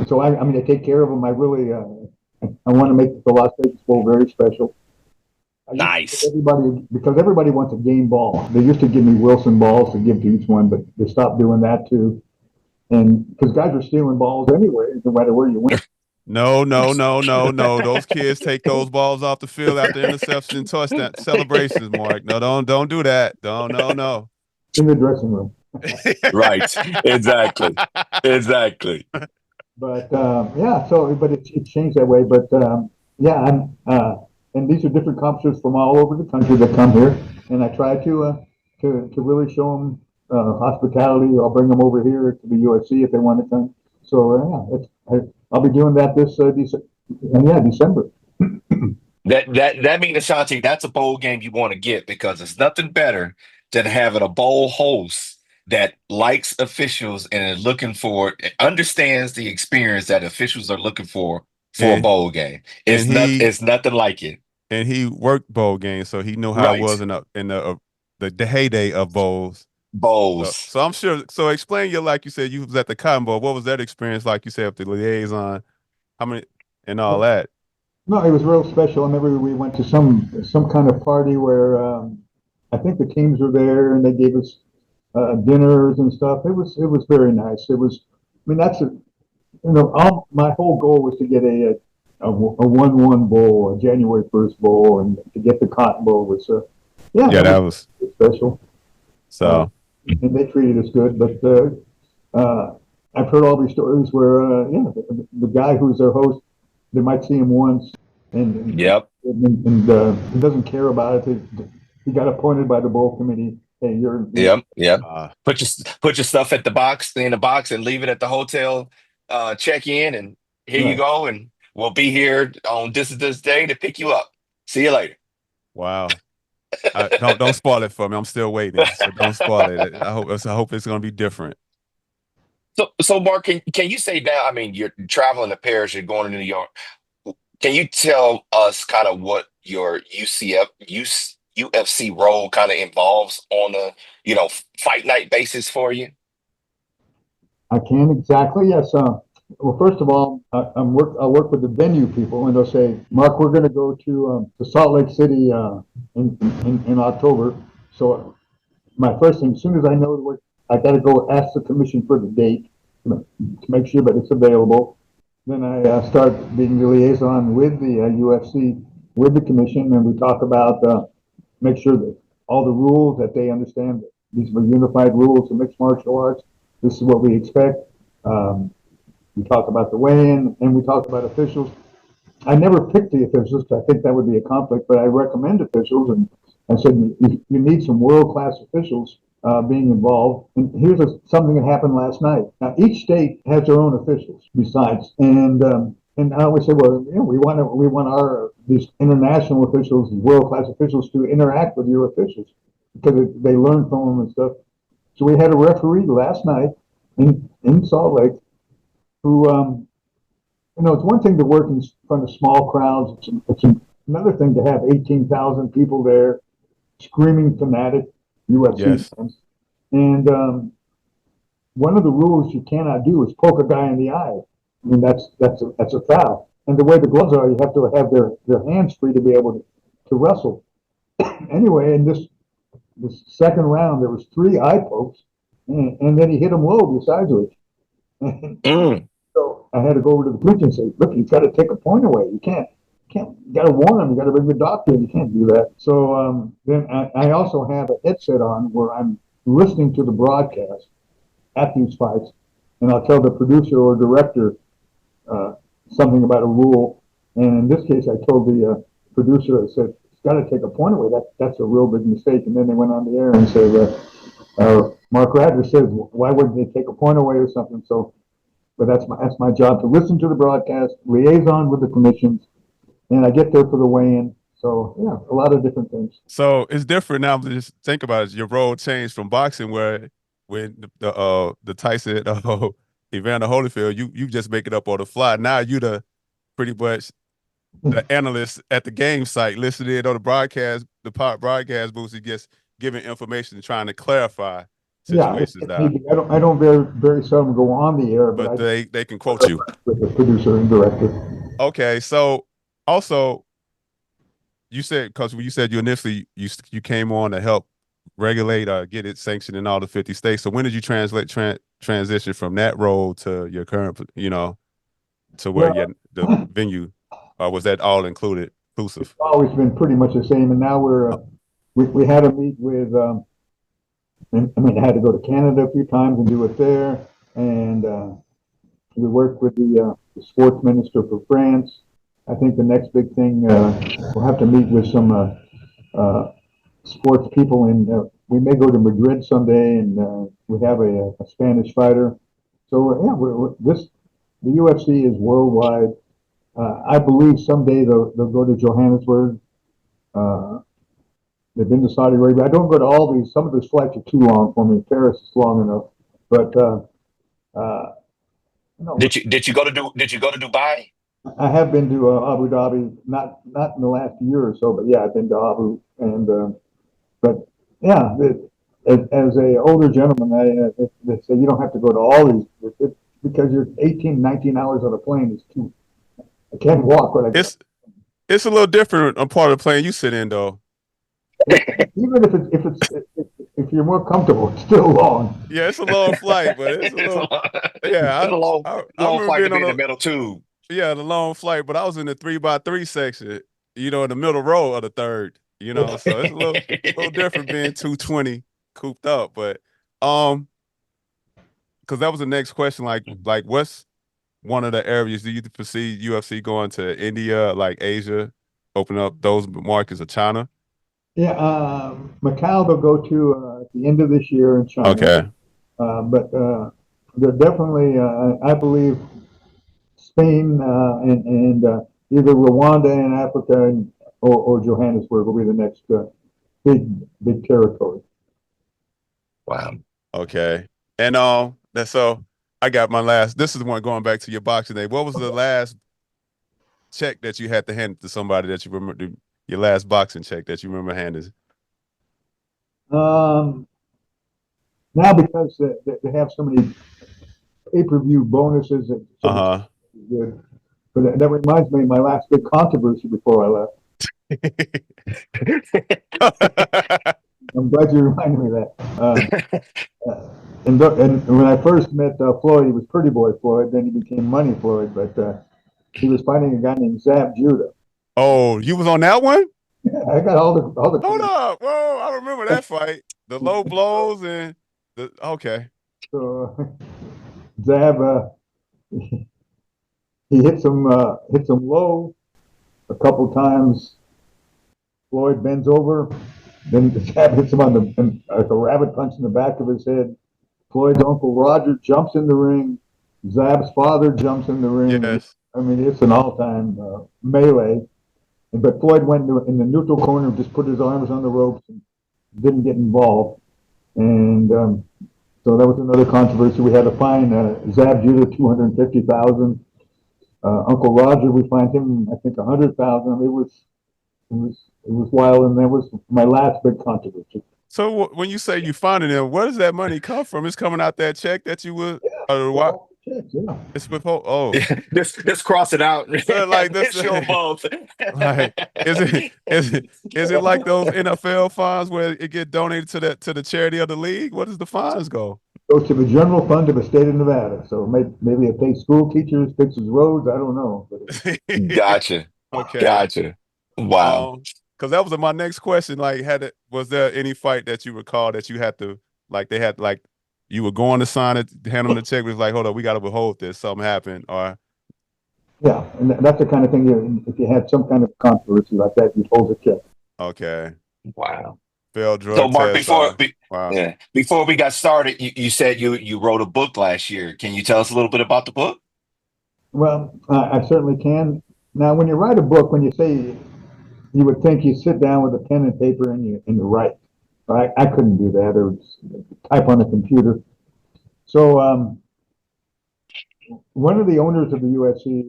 So I mean, I take care of them. I really, I want to make the Las Vegas Bowl very special. I used to give Nice. everybody, because everybody wants a game ball. They used to give me Wilson balls to give to each one, but they stopped doing that too. And because guys are stealing balls anyway, no matter where you went. No, no, no, no, no. Those kids take those balls off the field after interception and touchdown celebrations, Mark. No, don't do that. Don't, no, no. In the dressing room. Right. Exactly. Exactly. But yeah, so but it's changed that way. But yeah, and these are different competitions from all over the country that come here, and I try to really show them hospitality. I'll bring them over here to the UFC if they want to come. So I'll be doing that this December. That means, Ashanti, that's a bowl game you want to get because it's nothing better than having a bowl host that likes officials and is looking for understands the experience that officials are looking for a and bowl game. and It's nothing like it. and he worked bowl games, so he knew how it was Right. in the heyday of bowls. Bowls. So I'm sure. So explain your like you said you was at the Cotton Bowl. What was that experience like? You said with the liaison, how many and all that. No, it was real special. I remember we went to some kind of party where I think the teams were there and they gave us dinners and stuff. It was very nice. It was, I mean, that's a my whole goal was to get a 1-1 bowl, a January 1st bowl, and to get the Cotton Bowl was yeah, Yeah, that that was was special. Uh, so. and they treated us good. But I've heard all these stories where yeah, the guy who's their host, they might see him once, and Yep. he doesn't care about it. He got appointed by the bowl committee. Hey, you're Yep. Yep. Uh, Put your stuff at the box in the box and leave it at the hotel. Check in and here you right. go. And we'll be here on this day to pick you up. See you later. wow. Don't spoil it for me. I'm still waiting. So don't spoil it. I hope it's gonna be different. So Mark, can you say now? I mean, you're traveling to Paris, you're going to New York. Can you tell us kind of what your UFC role kind of involves on a fight night basis for you? I can't exactly. Yes. Well, first of all, I'll work with the venue people, and they'll say, "Mark, we're going to go to Salt Lake City in October." So my first thing, as soon as I know I got to go ask the commission for the date to make sure that it's available. Then I start being the liaison with the UFC, with the commission, and we talk about make sure that all the rules that they understand. These are unified rules of mixed martial arts. This is what we expect. Um, we talk about the weigh-in, and we talk about officials. I never picked the officials. I think that would be a conflict, but I recommend officials, and I said you need some world-class officials being involved. And here's something that happened last night. Now each state has their own officials besides, and I always say, well, we want these international officials, these world-class officials, to interact with your officials because they learn from them and stuff. So we had a referee last night in Salt Lake who it's one thing to work in front of small crowds. It's another thing to have 18,000 people there, screaming fanatic UFC Yes. fans. And one of the rules you cannot do is poke a guy in the eye. I mean, that's a foul. And the way the gloves are, you have to have their hands free to be able to wrestle. Anyway, in this second round, there was 3 eye pokes, and then he hit him low besides which. Mm. So I had to go over to the coach and say, look, you've got to take a point away. You got to warn him. You got to bring the doctor. You can't do that. So then I also have a headset on where I'm listening to the broadcast at these fights, and I'll tell the producer or director something about a rule. And in this case, I told the producer, I said, it's got to take a point away. That's a real big mistake. And then they went on the air and said, Marc Ratner says, why wouldn't they take a point away or something? So, but that's my job to listen to the broadcast, liaison with the commissions, and I get there for the weigh-in. So yeah, a lot of different things. So it's different now. Just think about it. Your role changed from boxing, where when the Tyson Evander Holyfield, you just make it up on the fly. Now you the pretty much the analyst at the game site, listening on the broadcast, the broadcast booth. He gets giving information and trying to clarify situations now. I don't very seldom go on the air, but they can quote you with the producer and director. Okay, so also you said, because when you said you initially you came on to help regulate get it sanctioned in all the 50 states. So when did you transition from that role to your current, to where the venue, or was that all inclusive? It's always been pretty much the same, and now we had to meet with. I had to go to Canada a few times and do it there, and we worked with the sports minister for France. I think the next big thing, we'll have to meet with some sports people, and we may go to Madrid someday, and we have a Spanish fighter. So yeah, the UFC is worldwide. I believe someday they'll go to Johannesburg. They've been to Saudi Arabia. I don't go to all these. Some of these flights are too long for me. Paris is long enough, but no. Did you go to Dubai? I have been to Abu Dhabi, not in the last year or so, but yeah, I've been to Abu, and but yeah, as a older gentleman, they say you don't have to go to all these because you're 18, 19 hours on a plane is too. I can't walk when I. It's a little different on part of the plane you sit in, though. Even if you're more comfortable, it's still long. Yeah, it's a long flight, but it's a little. Yeah, it's a long flight to be in the middle tube. Yeah, the long flight, but I was in the 3x3 section, in the middle row of the third, so it's a little different being 220 cooped up. But because that was the next question, like what's one of the areas do you foresee UFC going to? India, like Asia, open up those markets, of China? Yeah, Macau they'll go to at the end of this year in China. Okay. But they're definitely, I believe, Spain and either Rwanda in Africa or Johannesburg will be the next big territory. Wow. Okay. And so I got my last. This is one going back to your boxing day. What was the last check that you had to hand to somebody that you remember? Your last boxing check that you remember handing? Now because they have so many pay-per-view bonuses, and good. But that reminds me of my last big controversy before I left. I'm glad you reminded me of that. And when I first met Floyd, he was Pretty Boy Floyd. Then he became Money Floyd. But he was fighting a guy named Zab Judah. Oh, you was on that one? Yeah, I got all the. Hold up! Whoa, I remember that fight. The low blows and the okay. So Zab, he hits him low a couple times. Floyd bends over, then Zab hits him like a rabbit punch in the back of his head. Floyd's uncle Roger jumps in the ring. Zab's father jumps in the ring. Yes. I mean, it's an all-time melee. But Floyd went in the neutral corner, just put his arms on the ropes and didn't get involved. And so that was another controversy. We had to fine Zab Judah $250,000. Uncle Roger, we fined him, I think, $100,000. it was wild, and that was my last big controversy. So when you say you finding them, where does that money come from? It's coming out that check that you would, or what? Yeah. It's withhold. Oh, Yeah, just cross it out. so like this, Show both. like is it like those NFL fines where it get donated to the charity of the league? What does the fines go? Goes to the general fund of the state of Nevada. So maybe it pays school teachers, fixes roads. I don't know. Gotcha. Okay. Gotcha. Wow. Because that was my next question. Like, was there any fight that you recall that you had to, like, they had, like, you were going to sign it, hand them the check, was like, hold up, we got to withhold this, something happened, or Yeah, and that's the kind of thing. If you had some kind of controversy like that, you hold the check. okay, Wow. failed So drug Mark, test, wow. yeah, before we got started, you said you wrote a book last year. Can you tell us a little bit about the book? Well, I certainly can. Now, when you write a book, when you say you would think you sit down with a pen and paper and you write. I couldn't do that or type on a computer. So one of the owners of the UFC,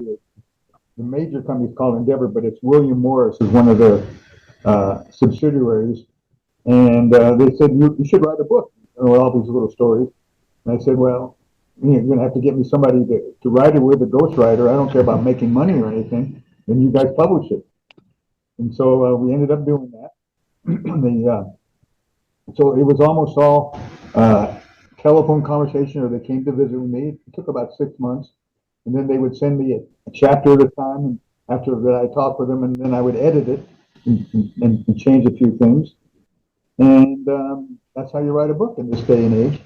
the major company is called Endeavor, but it's William Morris is one of their subsidiaries, and they said you should write a book with all these little stories. And I said, well, you're going to have to get me somebody to write it with, a ghostwriter. I don't care about making money or anything, and you guys publish it. And so we ended up doing that. So it was almost all telephone conversation, or they came to visit with me. It took about 6 months, and then they would send me a chapter at a time. And after that, I talked with them, and then I would edit it and change a few things. And that's how you write a book in this day and age.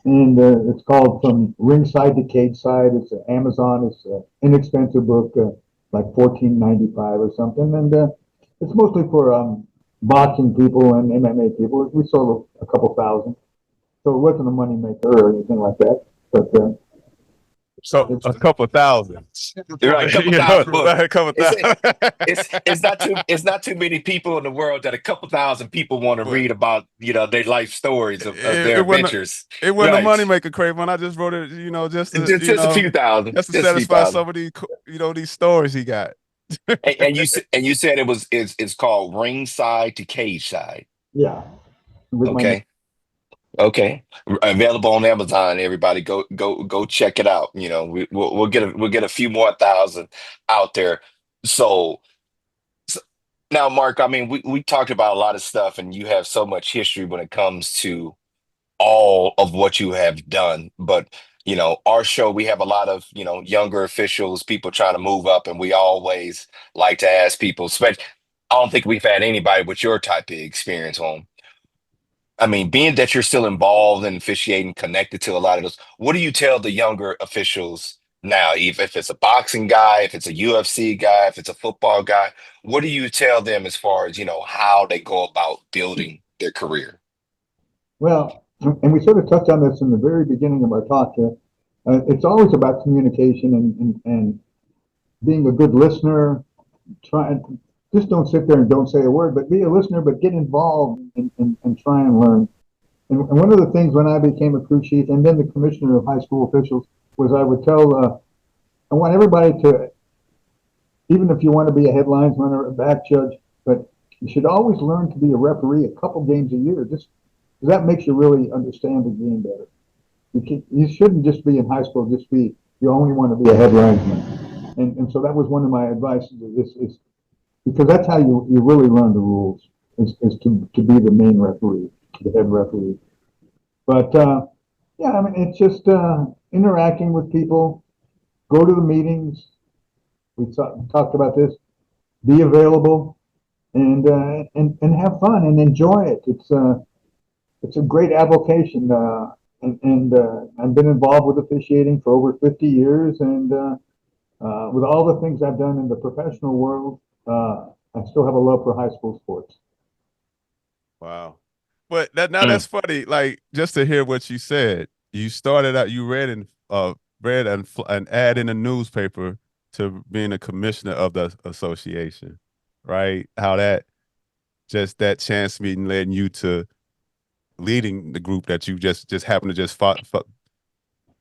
And it's called From Ringside to Cage Side. It's Amazon. It's an inexpensive book, like $14.95 or something. And it's mostly for boxing people and MMA people. We sold a couple thousand, so it wasn't a money maker or anything like that. But So a couple of thousand. You're right, a couple You know, thousand books. a couple It's, thousand. it's not too many people in the world that a couple thousand people want to But read about, their life stories of it, their it wasn't adventures. it wasn't a Right. moneymaker, Craven. I just wrote it, Just a few thousand. just to Just a few satisfy thousand. some of these, these stories he got. And you said it's called Ringside to Cage Side. yeah, with my Okay. Okay. Available on Amazon. Everybody go check it out. We'll get a few more thousand out there. So, so now, Mark, I mean, we talked about a lot of stuff, and you have so much history when it comes to all of what you have done. But our show, we have a lot of younger officials, people trying to move up, and we always like to ask people, especially, I don't think we've had anybody with your type of experience on. I mean, being that you're still involved in officiating, connected to a lot of those, what do you tell the younger officials now? If it's a boxing guy, if it's a UFC guy, if it's a football guy, what do you tell them as far as, how they go about building their career? well, and we sort of touched on this in the very beginning of our talk here. It's always about communication and being a good listener. Try just don't sit there and don't say a word, but be a listener, but get involved and try and learn. And one of the things when I became a crew chief and then the commissioner of high school officials was I would tell, I want everybody to, even if you want to be a headlines runner, a back judge, but you should always learn to be a referee a couple games a year. Just that makes you really understand the game better. You shouldn't just be in high school, just be, you only want to be a headlinesman. And so that was one of my advice is because that's how you really learn the rules is to be the main referee, the head referee. But yeah, I mean, it's just interacting with people, go to the meetings. We talked about this. Be available and have fun and enjoy it. It's a great avocation, and I've been involved with officiating for over 50 years, and with all the things I've done in the professional world, I still have a love for high school sports. Wow. But Mm. that's funny. Like, just to hear what you said, you started out, you read an ad in the newspaper to being a commissioner of the association, right? How that chance meeting led you to leading the group that you just happened to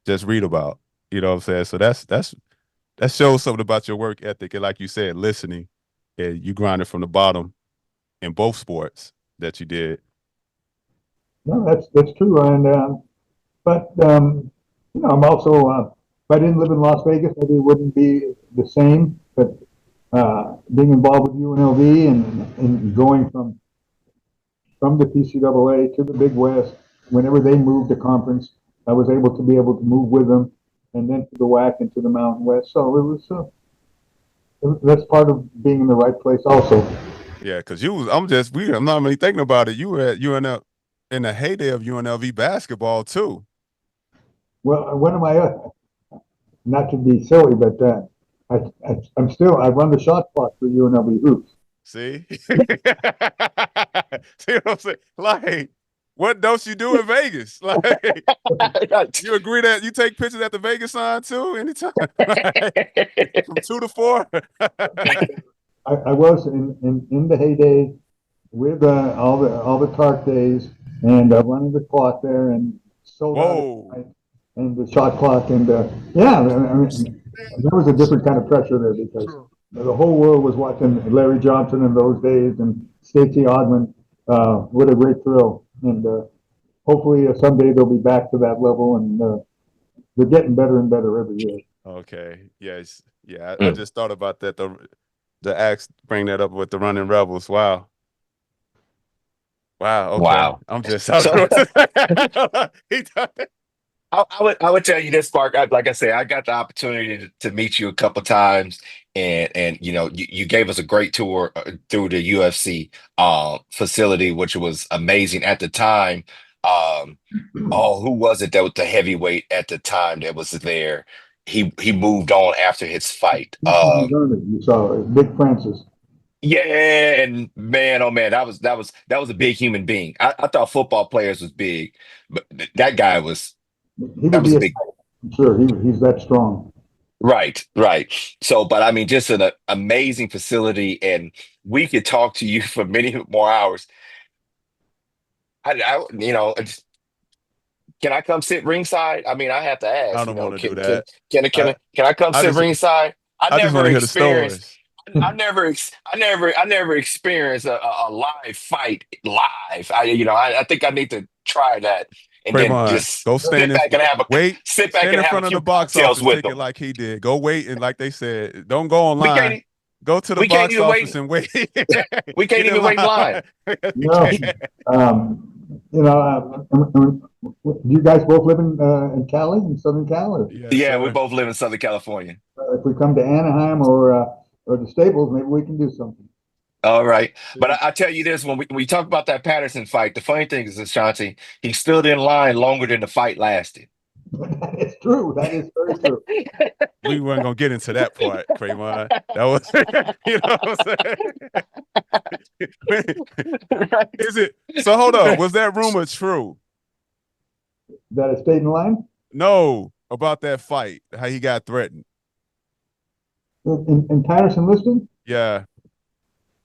just read about. You know what I'm saying? So that shows something about your work ethic and, like you said, listening you grinded from the bottom in both sports that you did. No, that's true. And but I'm also if I didn't live in Las Vegas, maybe it wouldn't be the same. But being involved with UNLV and going from the PCAA to the Big West, whenever they moved the conference, I was able to move with them, and then to the WAC and to the Mountain West. So it was that's part of being in the right place, also. Yeah, because I'm not really thinking about it. You were at UNL in the heyday of UNLV basketball too. Well, one of my not to be silly, but I run the shot clock for UNLV hoops. See, see what I'm saying? Like, what don't you do in Vegas? Like, you agree that you take pictures at the Vegas sign too, anytime, from 2 to 4. I was in the heyday with all the Tark days and running the clock there and sold Whoa. out and the shot clock and yeah, I mean, there was a different kind of pressure there because the whole world was watching Larry Johnson in those days and Stacey Ogman. What a great thrill! And hopefully someday they'll be back to that level, and they're getting better and better every year. Okay. Yes. Yeah. I just thought about that. The axe bring that up with the Running Rebels. Wow. Wow. Okay. Wow. I'm just So he done it. I would tell you this, Mark. Like I said, I got the opportunity to meet you a couple times, and you gave us a great tour through the UFC facility, which was amazing at the time. Um, oh, who was it that was the heavyweight at the time that was there? He moved on after his fight. You saw Big Francis. Yeah, and man, oh man, that was a big human being. I thought football players was big, but that guy was He that would was be a a big. sure. He's that strong. Right, right. So, but I mean, just an amazing facility, and we could talk to you for many more hours. Can I come sit ringside? I mean, I have to I ask. don't want to do Can can that. can I can I I, can I come I sit just ringside? I I just want never to hear the experienced. stories. I never experienced a live fight live. I think I need to try that and then Trayvon, just go stand in sit back stand and in have a front of the few box cocktails office with ticket them. like he did. Go wait and like they said, don't go We can't. online. Go to the We can't box even office wait. and wait. We can't Get in even wait in line. line. You No, can't. do you guys both live in Cali, in Southern Cali? Yes, Yeah, we sir. both live in Southern California. If we come to Anaheim or the Stables, maybe we can do something. All right. But See? I tell you this, when we talk about that Patterson fight, the funny thing is, Ashanti, he stood in line longer than the fight lasted. That is true. That is very true. We weren't gonna get into that part, Kraymon. That was you know what I'm saying? Is it so hold on, was that rumor true? That it stayed in line No, about that fight, how he got threatened. in Patterson listing. Yeah.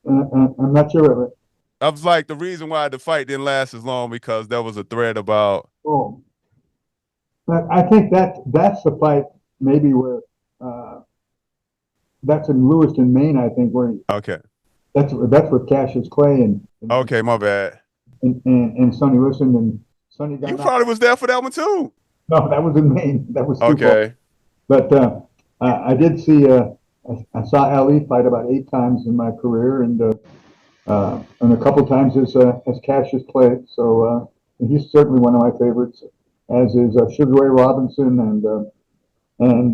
I'm not sure of it. I was like, the reason why the fight didn't last as long because there was a thread about. Oh, but I think that's the fight maybe where that's in Lewiston, Maine. I think where Okay. that's with Cassius Clay Okay, my bad. and Sonny Liston and Sonny got You knocked. probably was there for that one too. No, that was in Maine. That was too far. Okay. But I did see. I saw Ali fight about 8 times in my career, and a couple times as Cassius Clay. So he's certainly one of my favorites, as is Sugar Ray Robinson and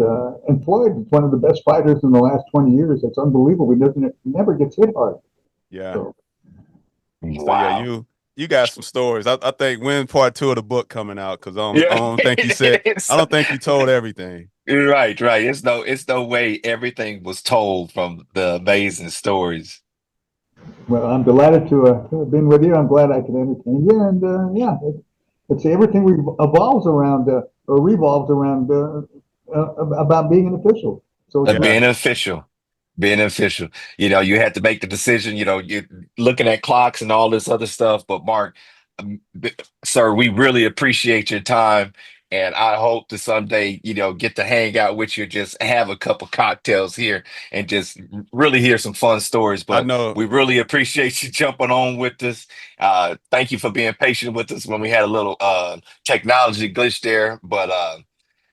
Floyd is one of the best fighters in the last 20 years. It's unbelievable. He never gets hit hard. Yeah. So, So yeah, you got some stories. I think when part 2 of the book coming out, because I Yeah. don't think you said I don't think you told everything. Right, right. It's no way everything was told from the amazing stories. well, I'm delighted to have been with you. I'm glad I could entertain you, and yeah, it's everything evolves around or revolves around about being an official. So it's Yeah. Being official. Being official. You had to make the decision, you're looking at clocks and all this other stuff. But Mark, sir, we really appreciate your time. And I hope to someday, get to hang out with you, just have a couple cocktails here and just really hear some fun stories. I But know. we really appreciate you jumping on with us. Thank you for being patient with us when we had a little technology glitch there. But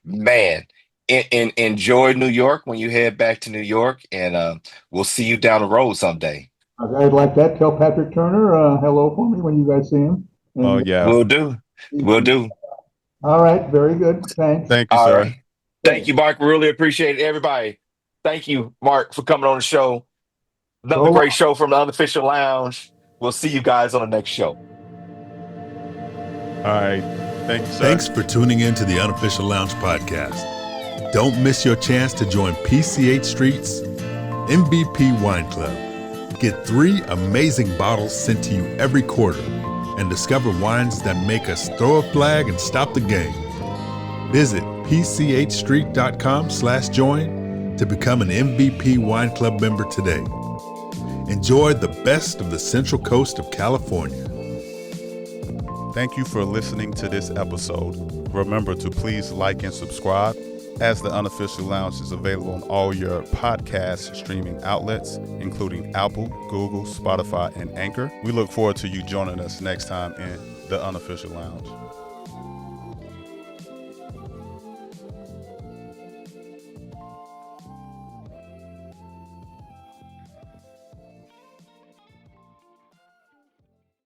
man, enjoy New York when you head back to New York, and we'll see you down the road someday. I'd like that. Tell Patrick Turner hello for me when you guys see him. Oh And yeah. We'll do. We'll do. all right, very good. Thanks. Thank you, All sir. right. Thank you, Mark. Really appreciate it, everybody. Thank you, Mark, for coming on the show. Another So great show from the Unofficial Lounge. We'll see you guys on the next show. All right. Thank you, sir. Thanks for tuning in to the Unofficial Lounge podcast. Don't miss your chance to join PCH Street's MVP Wine Club. Get 3 amazing bottles sent to you every quarter and discover wines that make us throw a flag and stop the game. Visit pchstreet.com/join to become an MVP Wine Club member today. Enjoy the best of the Central Coast of California. Thank you for listening to this episode. Remember to please like and subscribe, as the Unofficial Lounge is available on all your podcast streaming outlets, including Apple, Google, Spotify, and Anchor. We look forward to you joining us next time in the Unofficial Lounge.